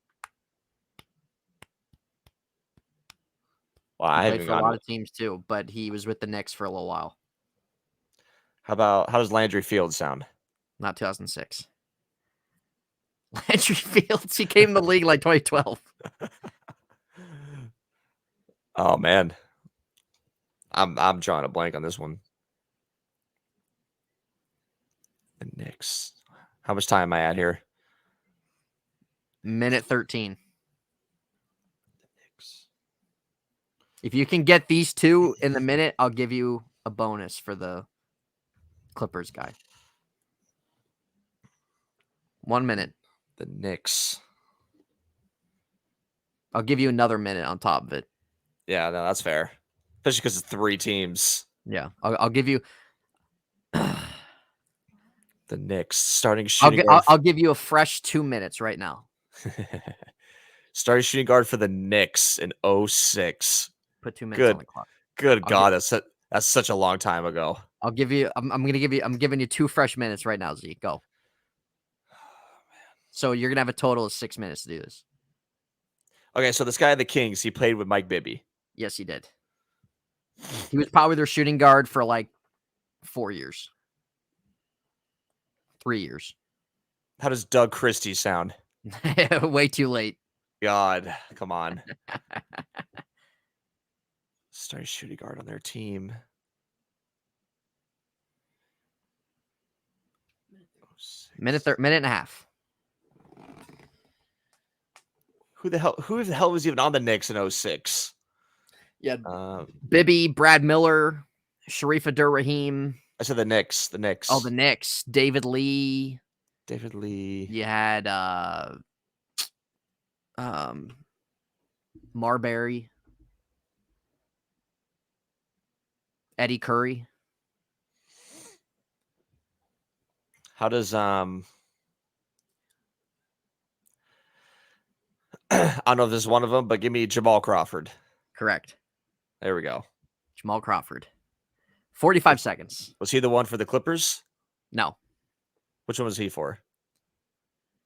Wow, He I haven't played even for a gone lot to. of teams too, but he was with the Knicks for a little while. How does Landry Fields sound? Not 2006. Landry Fields, he came in the league like 2012. Oh man, I'm drawing a blank on this one. The Knicks. How much time am I at here? Minute 13. Knicks. If you can get these two in the minute, I'll give you a bonus for the Clippers guy. 1 minute. The Knicks. I'll give you another minute on top of it. Yeah, no, that's fair. Especially because it's 3 teams. Yeah, I'll give you. The Knicks starting shooting guard. I'll give you a fresh 2 minutes right now. Starting shooting guard for the Knicks in 06. Put 2 minutes on the clock. Good God, that's such a long time ago. I'll give you. I'm giving you 2 fresh minutes right now, Z. Go. So you're gonna have a total of 6 minutes to do this. Okay, so this guy at the Kings, he played with Mike Bibby. Yes, he did. He was probably their shooting guard for like 4 years. 3 years. How does Doug Christie sound? Way too late. God, come on. Starting shooting guard on their team. Minute and a half. Who the hell was even on the Knicks in 06? Yeah. Bibby, Brad Miller, Sharif Abdur-Rahim. I said the Knicks. The Knicks. Oh, the Knicks. David Lee. You had Marbury. Eddie Curry. How does I don't know if this is one of them, but give me Jamal Crawford. Correct. There we go. Jamal Crawford. 45 seconds. Was he the one for the Clippers? No. Which one was he for?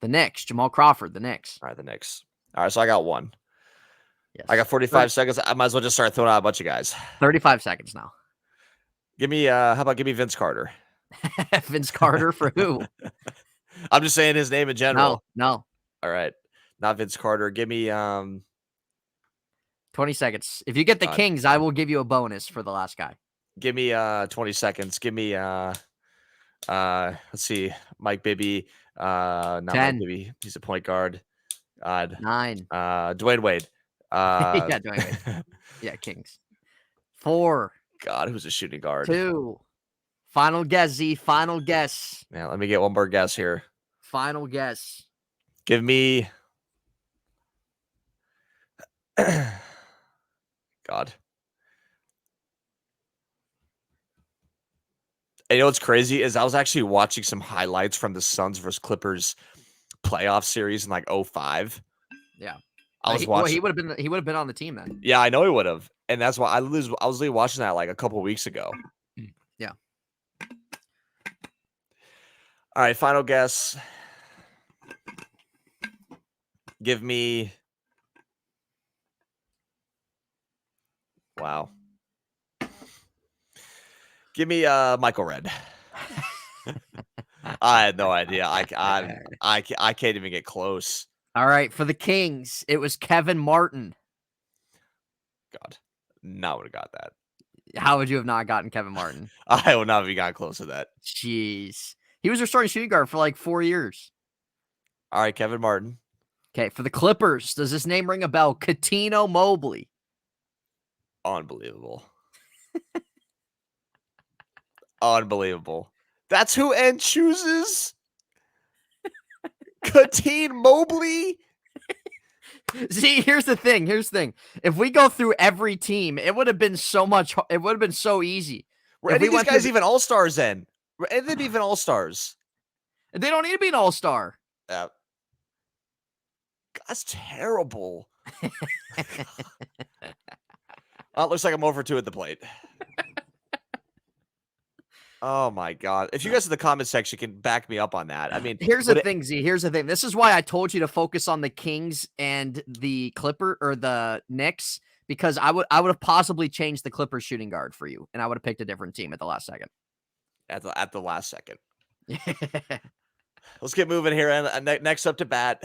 The Knicks. Jamal Crawford, the Knicks. All right, the Knicks. All right, so I got one. Yes. I got 45 seconds. I might as well just start throwing out a bunch of guys. 35 seconds now. Give me how about give me Vince Carter? Vince Carter for who? I'm just saying his name in general. No. All right. Not Vince Carter. Give me 20 seconds. If you get the Kings, I will give you a bonus for the last guy. Give me 20 seconds. Give me let's see, Mike Bibby. Not 10. Mike Bibby. He's a point guard. 9. Dwayne Wade. Yeah, Dwayne Wade. Yeah, Kings. 4. God, who's a shooting guard? 2. Final guess, Z. Final guess. Yeah, let me get one more guess here. Final guess. Give me God. And you know what's crazy is I was actually watching some highlights from the Suns versus Clippers playoff series in like 05. Yeah. I was watching. He would have been on the team then. Yeah, I know he would have. And that's why I was literally watching that like a couple weeks ago. Yeah. All right, final guess. Give me Wow. Give me Michael Redd. I had no idea. I can't even get close. All right, for the Kings, it was Kevin Martin. God, not would have got that. How would you have not gotten Kevin Martin? I would not have gotten close to that. Jeez. He was their starting shooting guard for like 4 years. All right, Kevin Martin. Okay, for the Clippers, does this name ring a bell? Cuttino Mobley. Unbelievable. Unbelievable. That's who N chooses? Cuttino Mobley? See, here's the thing. If we go through every team, it would have been so easy. Were any of these guys even all-stars then? Were any of them even all-stars? They don't need to be an all-star. Yeah. That's terrible. Looks like I'm over 2 at the plate. Oh my God. If you guys in the comment section can back me up on that. I mean, here's the thing, Z. Here's the thing. This is why I told you to focus on the Kings and the Knicks, because I would have possibly changed the Clippers shooting guard for you, and I would have picked a different team at the last second. At the last second. Let's get moving here. And next up to bat,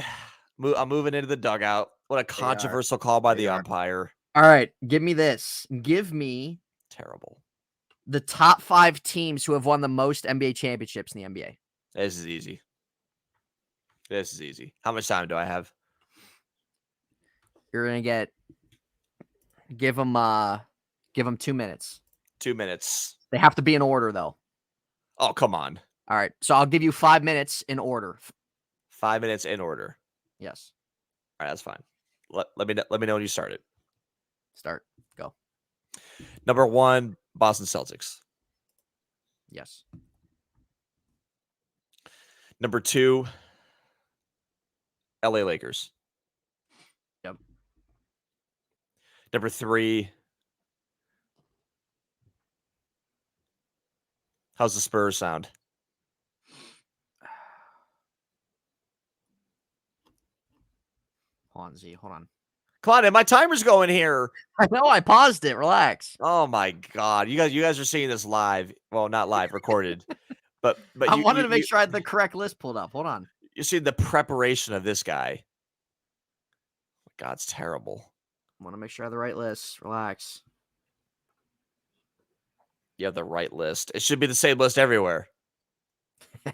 I'm moving into the dugout. What a controversial call by the umpire. All right, give me this. Give me terrible the top 5 teams who have won the most NBA championships in the NBA. This is easy. How much time do I have? You're gonna give them 2 minutes. 2 minutes. They have to be in order though. Oh, come on. All right, so I'll give you 5 minutes in order. 5 minutes in order. Yes. All right, that's fine. Let me know when you started. Start. Go. Number 1, Boston Celtics. Yes. Number 2, LA Lakers. Yep. Number 3, how's the Spurs sound? Hold on, Z. Hold on. Come on, my timer's going here. I know. I paused it. Relax. Oh my God, you guys are seeing this live. Well, not live, recorded. but I wanted to make sure I had the correct list pulled up. Hold on. You see the preparation of this guy. God, it's terrible. I want to make sure I have the right list. Relax. You have the right list. It should be the same list everywhere. My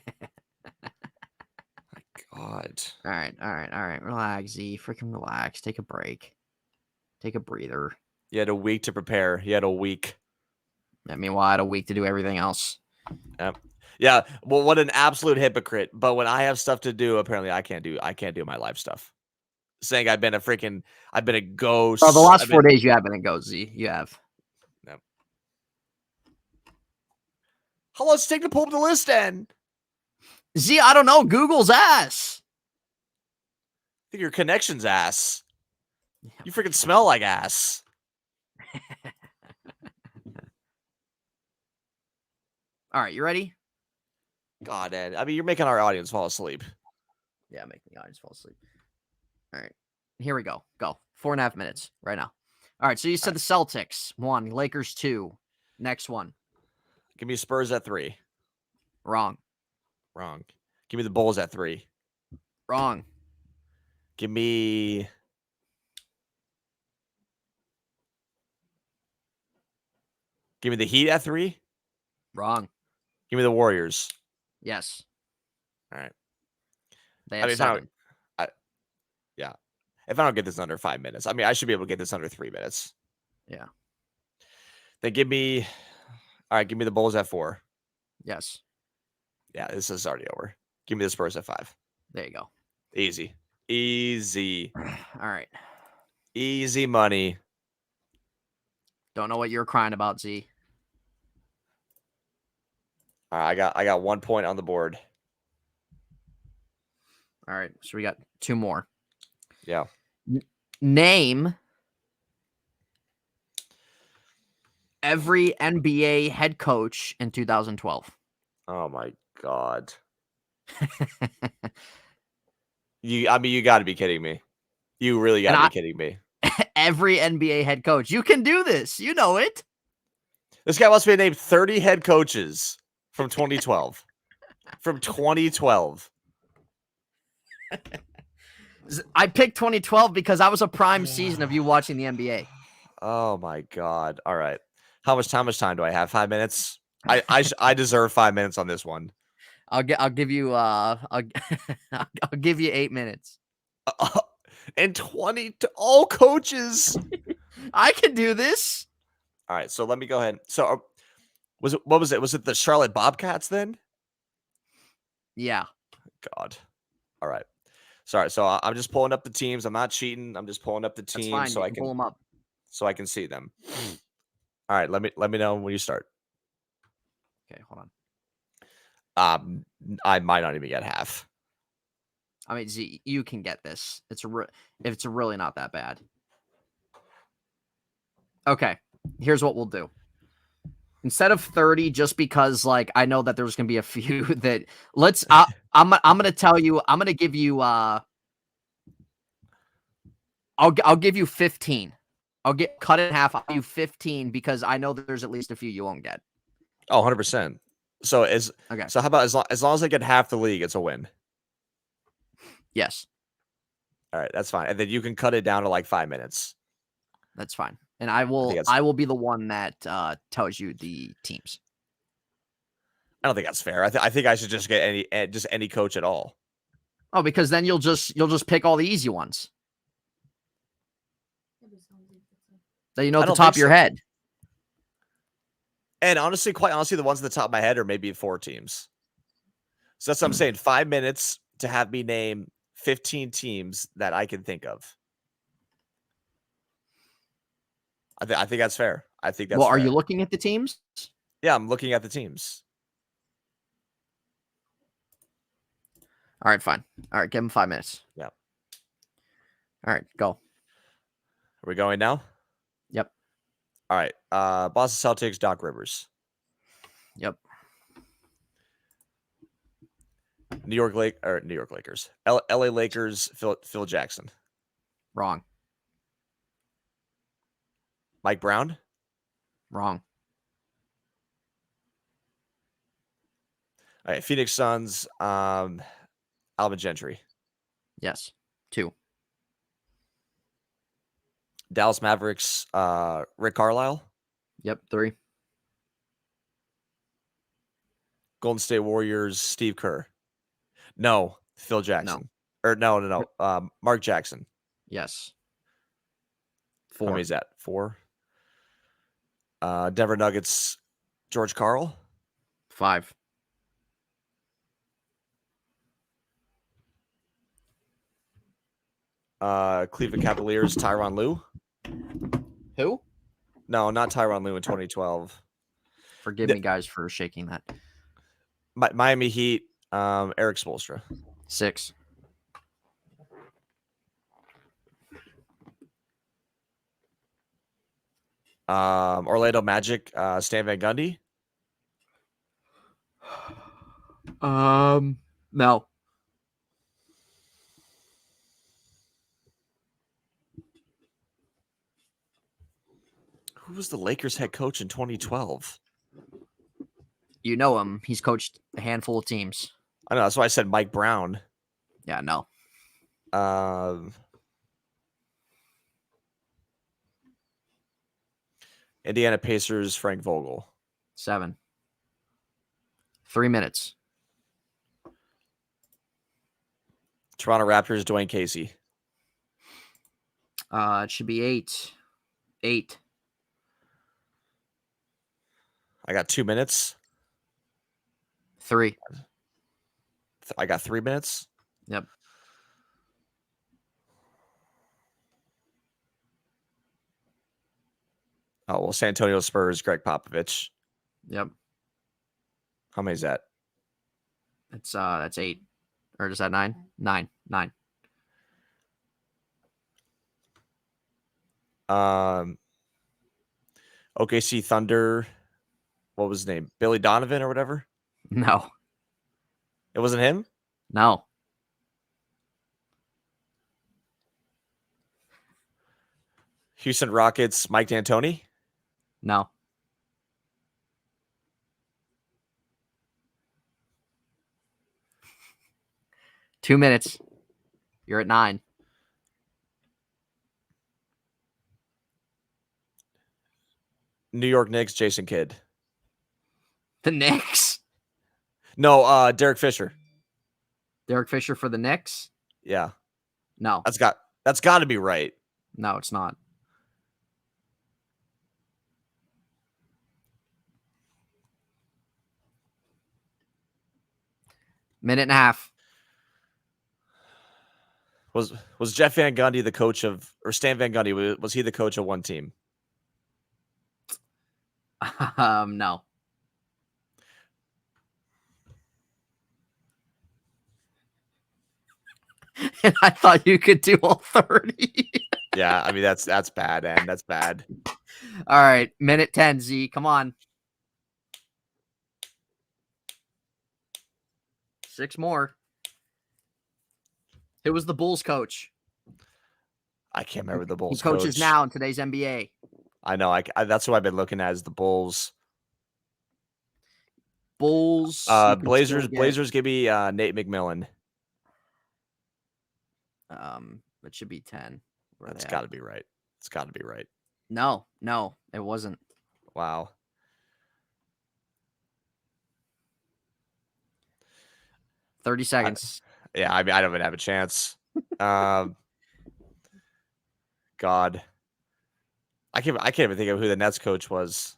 God. All right. Relax, Z. Freaking relax. Take a break. Take a breather. You had a week to prepare. You had a week. I mean, well, I had a week to do everything else. Yeah. Well, what an absolute hypocrite. But when I have stuff to do, apparently I can't do my live stuff. Saying I've been a ghost. Oh, the last 4 days you have been a ghost, Z. You have. No. How long does it take to pull up the list then? Z, I don't know. Google's ass. I think your connection's ass. You freaking smell like ass. All right, you ready? God, Ed. I mean, you're making our audience fall asleep. Yeah, making the audience fall asleep. All right, here we go. Go. 4.5 minutes right now. All right, so you said the Celtics 1, Lakers 2. Next one. Give me Spurs at 3. Wrong. Give me the Bulls at 3. Wrong. Give me the Heat at 3. Wrong. Give me the Warriors. Yes. All right. They have 7. Yeah. If I don't get this under 5 minutes, I mean, I should be able to get this under 3 minutes. Yeah. Then give me the Bulls at 4. Yes. Yeah, this is already over. Give me the Spurs at 5. There you go. Easy. All right. Easy money. Don't know what you're crying about, Z. All right, I got 1 point on the board. All right, so we got 2 more. Yeah. Name every NBA head coach in 2012. Oh my God. You got to be kidding me. You really got to be kidding me. Every NBA head coach. You can do this. You know it. This guy must be named 30 head coaches from 2012. From 2012. I picked 2012 because that was a prime season of you watching the NBA. Oh my God. All right. How much time do I have? 5 minutes? I deserve 5 minutes on this one. I'll give you I'll give you 8 minutes. And 20 to all coaches. I can do this. All right, so let me go ahead. So what was it? Was it the Charlotte Bobcats then? Yeah. God. All right. Sorry. So I'm just pulling up the teams. I'm not cheating. I'm just pulling up the teams so I can pull them up. So I can see them. All right, let me know when you start. Okay, hold on. I might not even get half. I mean, Z, you can get this. It's really not that bad. Okay, here's what we'll do. Instead of 30, just because like I know that there's gonna be a few that I'm gonna tell you. I'm gonna give you. I'll give you 15. I'll cut it in half. I'll give you 15 because I know there's at least a few you won't get. Oh, 100%. So Okay. how about as long as I get half the league, it's a win. Yes, All right, that's fine. And then you can cut it down to like 5 minutes. that's fine. And I think will be the one that tells you the teams. I don't think that's fair. I think I should just get any coach at all. Oh, because then you'll just pick all the easy ones that you know I at the don't top think of your so. head. And honestly, quite honestly, the ones at the top of my head are maybe 4 teams. So that's what I'm saying. 5 minutes to have me name 15 teams that I can think of. I think that's fair. I think that's Well, fair. are you looking at the teams? Yeah, I'm looking at the teams. All right, fine. All right, give him 5 minutes. Yeah. All right, go. Are we going now? Yep. All right. Boston Celtics, Doc Rivers. Yep. New York Lakers. LA Lakers, Phil Jackson. Wrong. Mike Brown. Wrong. All right. Phoenix Suns, Alvin Gentry. Yes. 2. Dallas Mavericks, Rick Carlisle. Yep. 3. Golden State Warriors, Steve Kerr. No, Phil Jackson. Or no. Mark Jackson. Yes. How 4. many is that? 4. Denver Nuggets, George Karl. 5. Cleveland Cavaliers, Tyronn Lue. Who? No, not Tyronn Lue in 2012. Forgive me, guys, for shaking that. Miami Heat, Eric Spoelstra. 6. Orlando Magic, Stan Van Gundy. No. Who was the Lakers head coach in 2012? You know him. He's coached a handful of teams. I know. That's why I said Mike Brown. Yeah, no. Indiana Pacers, Frank Vogel. 7. 3 minutes. Toronto Raptors, Dwayne Casey. It should be 8. 8. I got 2 minutes. 3. I got 3 minutes. Yep. Oh, well, San Antonio Spurs, Greg Popovich. Yep. How many is that? That's 8. Or is that 9? 9. 9. OKC Thunder. What was his name? Billy Donovan or whatever? No. It wasn't him? No. Houston Rockets, Mike D'Antoni? No. Two minutes. You're at 9. New York Knicks, Jason Kidd. The Knicks. No, Derek Fisher. Derek Fisher for the Knicks? Yeah. No. That's got to be right. No, it's not. Minute and a half. Was Jeff Van Gundy the coach of, or Stan Van Gundy, was he the coach of one team? No. And I thought you could do all 30. Yeah, I mean that's bad, and that's bad. All right, minute 10, Z. Come on. 6 more. Who was the Bulls coach? I can't remember the He Bulls coaches coach. now in today's NBA. I know. That's what I've been looking at is the Bulls. Bulls. You could still get. Blazers. Give me Nate McMillan. It should be 10. That's got to be right. It's got to be right. No, it wasn't. Wow. 30 seconds. Yeah, I mean, I don't even have a chance. God, I can't even think of who the Nets coach was.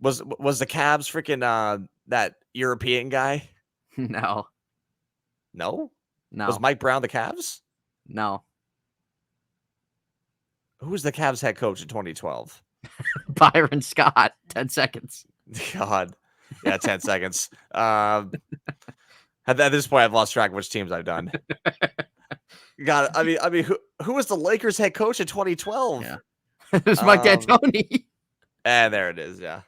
Was the Cavs freaking that European guy? No. No. No. Was Mike Brown the Cavs? No. Who was the Cavs head coach in 2012? Byron Scott. 10 seconds. God, yeah, 10 seconds. At this point, I've lost track of which teams I've done. God, I mean, who was the Lakers head coach in 2012? Yeah, it was Mike D'Antoni. And there it is. Yeah.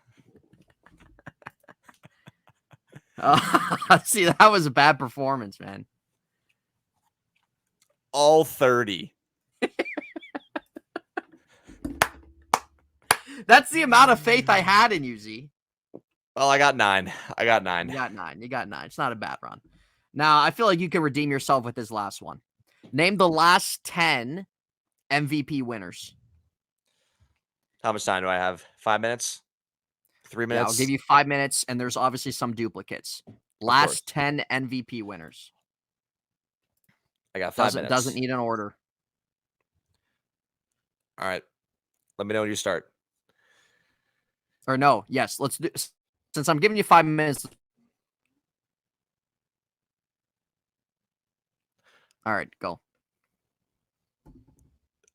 See, that was a bad performance, man. All 30. That's the amount of faith I had in you, Z. Well, I got 9. You got 9. It's not a bad run. Now, I feel like you can redeem yourself with this last one. Name the last 10 MVP winners. How much time do I have? 5 minutes? 3 minutes? Yeah, I'll give you 5 minutes, and there's obviously some duplicates. Last 10 MVP winners. I got 5 minutes. Doesn't need an order. All right. Let me know when you start. Or no, yes, let's do. Since I'm giving you 5 minutes. All right, go.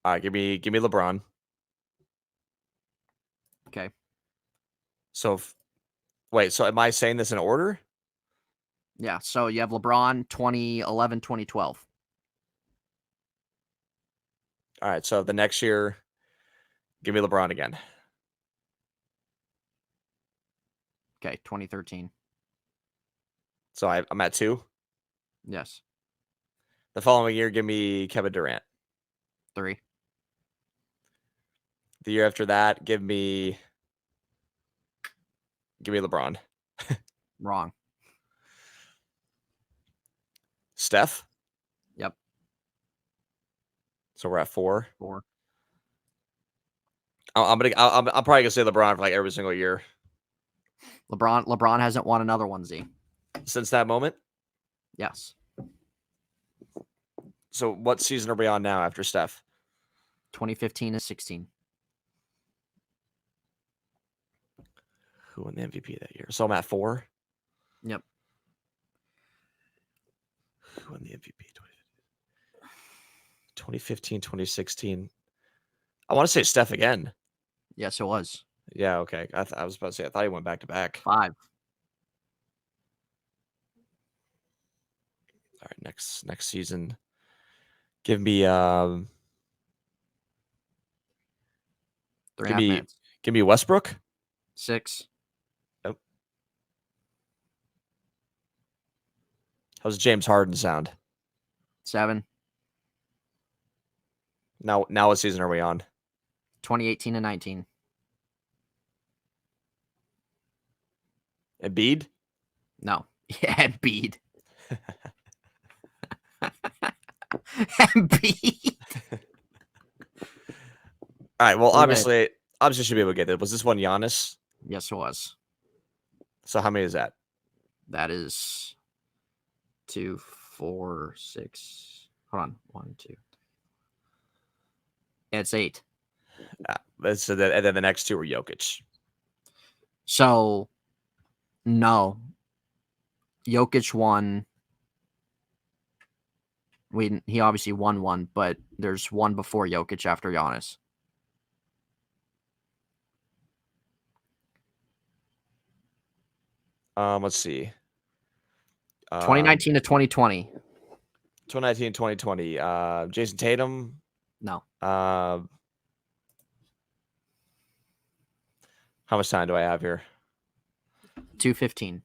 All right, give me LeBron. Okay. So, wait. So, am I saying this in order? Yeah. So you have LeBron 2011, 2012. All right. So the next year, give me LeBron again. Okay, 2013. So I'm at 2. Yes. The following year, give me Kevin Durant. 3. The year after that, give me LeBron. Wrong. Steph. Yep. So we're at 4. 4. I'm probably gonna say LeBron for like every single year. LeBron hasn't won another one, Z. Since that moment. Yes. So what season are we on now after Steph? 2015 and 16. Who won the MVP that year? So I'm at 4. Yep. Who won the MVP? 2015, 2016. I want to say Steph again. Yes, it was. Yeah, okay. I was about to say, I thought he went back to back. 5. All right, next season. Give me 3.5 minutes. Give me Westbrook. 6. Nope. How's James Harden sound? 7. Now what season are we on? 2018 and 19. Embiid? No. Yeah, Embiid. Embiid. All right. Well, obviously should be able to get it. Was this one Giannis? Yes, it was. So how many is that? That is 2, 4, 6. Hold on. 1, 2. It's 8. So and then the next 2 were Jokic. So, no. Jokic won. He obviously won one, but there's one before Jokic after Giannis. Let's see. 2019 to 2020. 2019, 2020. Jason Tatum. No. How much time do I have here? 2:15.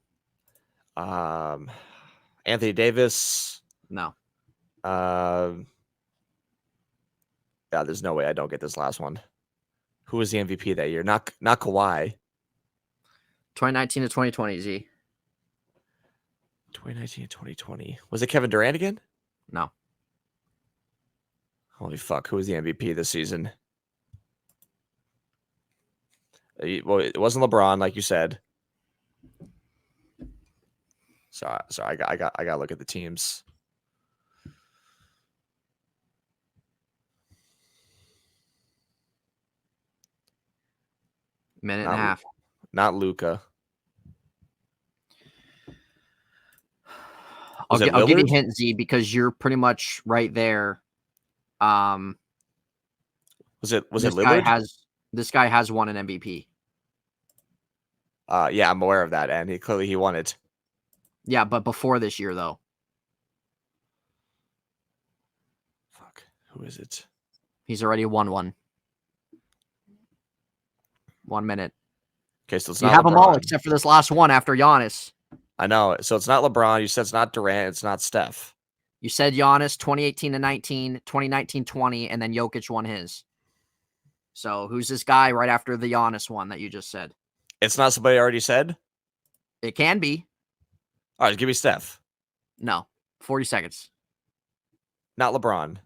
Anthony Davis. No. Yeah, there's no way I don't get this last one. Who was the MVP that year? Not Kawhi. 2019 to 2020, Z. 2019 and 2020. Was it Kevin Durant again? No. Holy fuck! Who was the MVP this season? Well, it wasn't LeBron, like you said. So I got to look at the teams. Minute and a half. Not Luca. I'll give you a hint, Z, because you're pretty much right there. Was it Lillard? This guy has won an MVP. Yeah, I'm aware of that, and he won it. Yeah, but before this year, though. Fuck. Who is it? He's already won one. 1 minute. Okay, so it's you not have LeBron. Them all except for this last one after Giannis. I know. So it's not LeBron. You said it's not Durant. It's not Steph. You said Giannis 2018 to 19, 2019 20, and then Jokic won his. So who's this guy right after the Giannis one that you just said? It's not somebody I already said? It can be. All right, give me Steph. No. 40 seconds. Not LeBron.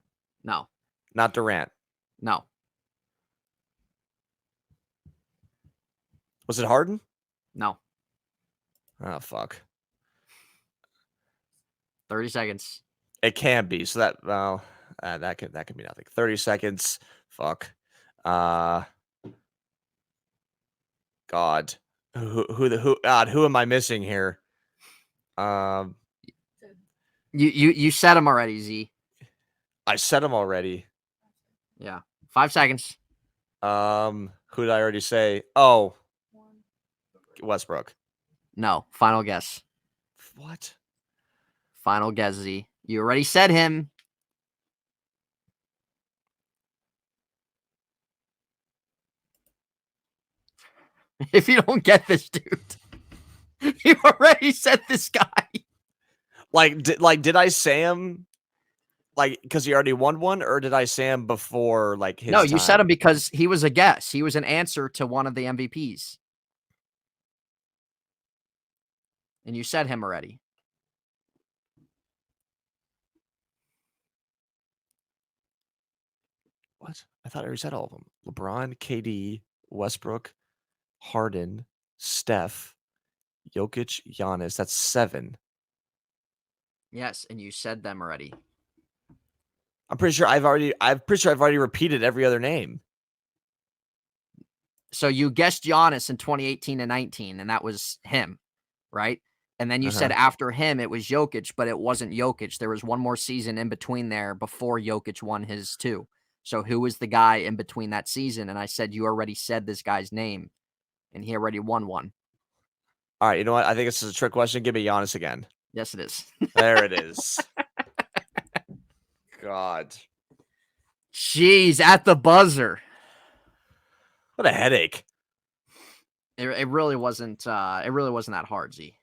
No. Not Durant. No. Was it Harden? No. Oh, fuck. 30 seconds. It can be. So that can be nothing. 30 seconds. Fuck. God. Who am I missing here? You said him already, Z. I said him already. Yeah. 5 seconds. Who did I already say? Oh. Westbrook. No. Final guess. What? Final guess, Z. You already said him. If you don't get this, dude, you already said this guy. Did I say him? Like, because he already won one, or did I say him before? Like his. No, you time? said him because he was a guess. He was an answer to one of the MVPs, and you said him already. What? I thought I already said all of them. LeBron, KD, Westbrook, Harden, Steph, Jokic, Giannis. That's 7. Yes, and you said them already. I'm pretty sure I've already repeated every other name. So you guessed Giannis in 2018 and 19, and that was him, right? And then you said after him it was Jokic, but it wasn't Jokic. There was one more season in between there before Jokic won his 2. So who was the guy in between that season? And I said you already said this guy's name, and he already won one. All right, you know what? I think this is a trick question. Give me Giannis again. Yes, it is. There it is. God. Jeez, at the buzzer. What a headache. It really wasn't that hard, Z.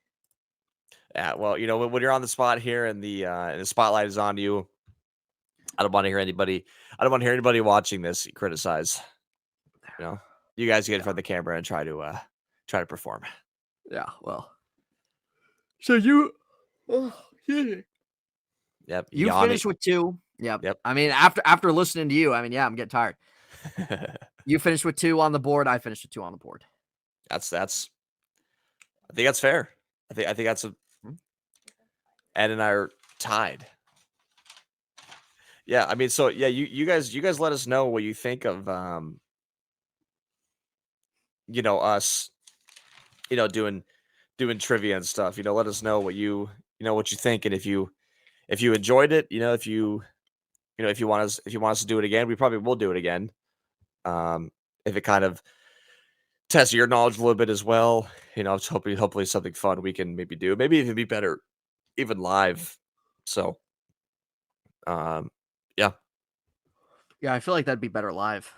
Yeah, well, you know, when you're on the spot here and the spotlight is on you, I don't want to hear anybody watching this criticize. You know, you guys get in front of the camera and try to perform. Yeah, well. So you Yep. You finished with 2. Yep. I mean, after listening to you, I mean, yeah, I'm getting tired. You finished with 2 on the board. I finished with 2 on the board. I think that's fair. I think that's Ed and I are tied. Yeah, I mean, so yeah, you guys let us know what you think of you know, us, you know, doing trivia and stuff. You know, let us know what you think, and if you enjoyed it, you know, if you want us to do it again, we probably will do it again. If it kind of tests your knowledge a little bit as well, you know, it's hopefully something fun we can maybe do, maybe even be better, even live. So, yeah. Yeah, I feel like that'd be better live.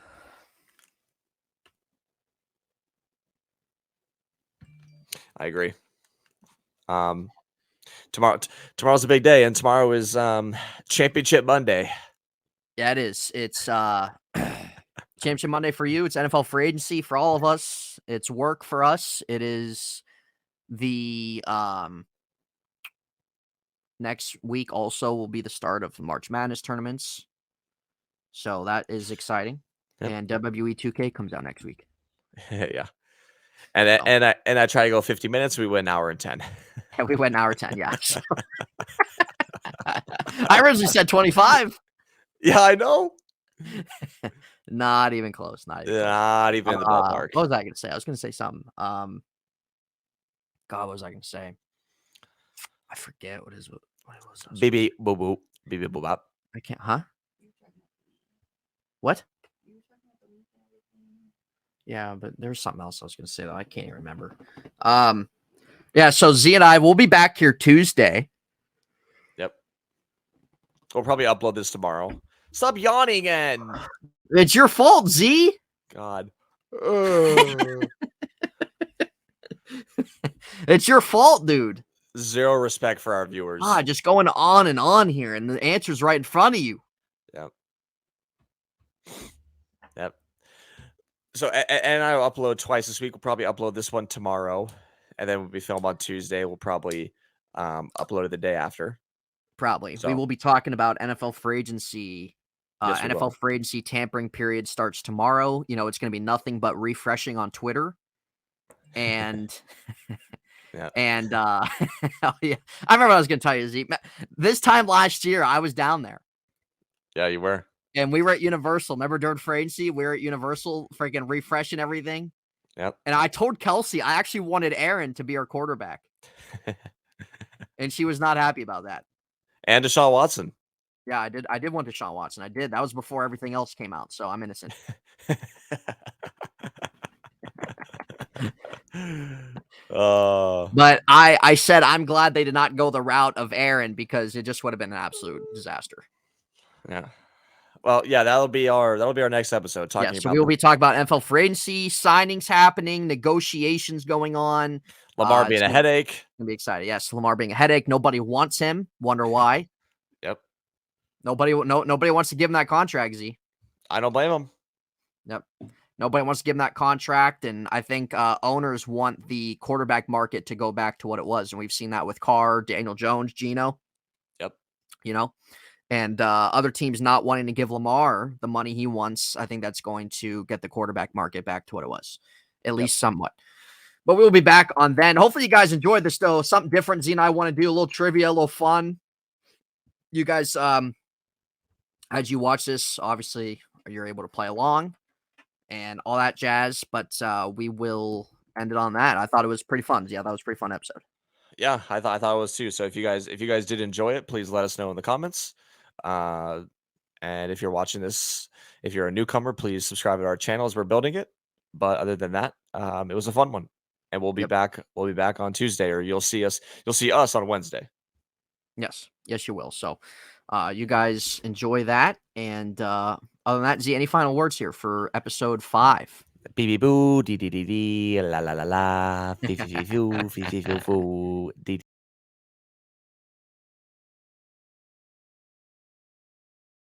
I agree. Tomorrow's a big day, and tomorrow is Championship Monday. Yeah, it is. It's Championship Monday for you. It's NFL free agency for all of us. It's work for us. It is the next week also will be the start of the March Madness tournaments. So that is exciting. Yep. And WWE 2K comes out next week. Yeah. And I try to go 50 minutes, we went an hour and 10. Yeah, we went an hour 10, yeah. So. I originally said 25. Yeah, I know. Not even close. Not even Not even in the ballpark. What was I gonna say? I was gonna say something. God, what was I gonna say? I forget what was. BB boo boo. BB boo bop. I can't. Huh? What? Yeah, but there's something else I was gonna say that I can't even remember. Yeah. So Z and I will be back here Tuesday. Yep. We'll probably upload this tomorrow. Stop yawning again. It's your fault, Z. God. It's your fault, dude. Zero respect for our viewers. Just going on and on here, and the answer's right in front of you. Yep. Yep. So, and I'll upload twice this week. We'll probably upload this one tomorrow, and then we'll be filmed on Tuesday. We'll probably upload it the day after. Probably. So, we will be talking about NFL free agency. Yes, we NFL will. free agency tampering period starts tomorrow. You know, it's going to be nothing but refreshing on Twitter. And Yeah. and oh, yeah. I remember I was going to tell you, Z. This time last year, I was down there. Yeah, you were. And we were at Universal. Remember during free agency, we were at Universal freaking refreshing everything. Yep. And I told Kelsey I actually wanted Aaron to be our quarterback. And she was not happy about that. And Deshaun Watson. Yeah, I did want Deshaun Watson. I did. That was before everything else came out, so I'm innocent. But I said I'm glad they did not go the route of Aaron because it just would have been an absolute disaster. Yeah. Well, yeah, that'll be our next episode. So we will be talking about NFL free agency, signings happening, negotiations going on. Lamar being a headache. Gonna be excited. Yes, Lamar being a headache. Nobody wants him. Wonder why. Yep. Nobody wants to give him that contract, Z. I don't blame him. Yep. Nobody wants to give him that contract, and I think owners want the quarterback market to go back to what it was, and we've seen that with Carr, Daniel Jones, Geno. Yep. You know, and other teams not wanting to give Lamar the money he wants. I think that's going to get the quarterback market back to what it was, at least somewhat. But we'll be back on then. Hopefully you guys enjoyed this, though. Something different Z and I want to do, a little trivia, a little fun. You guys, as you watch this, obviously you're able to play along and all that jazz, but we will end it on that. I thought it was pretty fun. Yeah, that was a pretty fun episode. Yeah, I thought it was too. So if you guys did enjoy it, please let us know in the comments. And if you're watching this, if you're a newcomer, please subscribe to our channel as we're building it. But other than that, it was a fun one. And we'll be back. We'll be back on Tuesday, or you'll see us on Wednesday. Yes, you will. So you guys enjoy that. And other than that, Z, any final words here for episode 5? Bee boo, dee dee dee dee, la la la la, fee fee fee foo, fee fee foo foo, dee.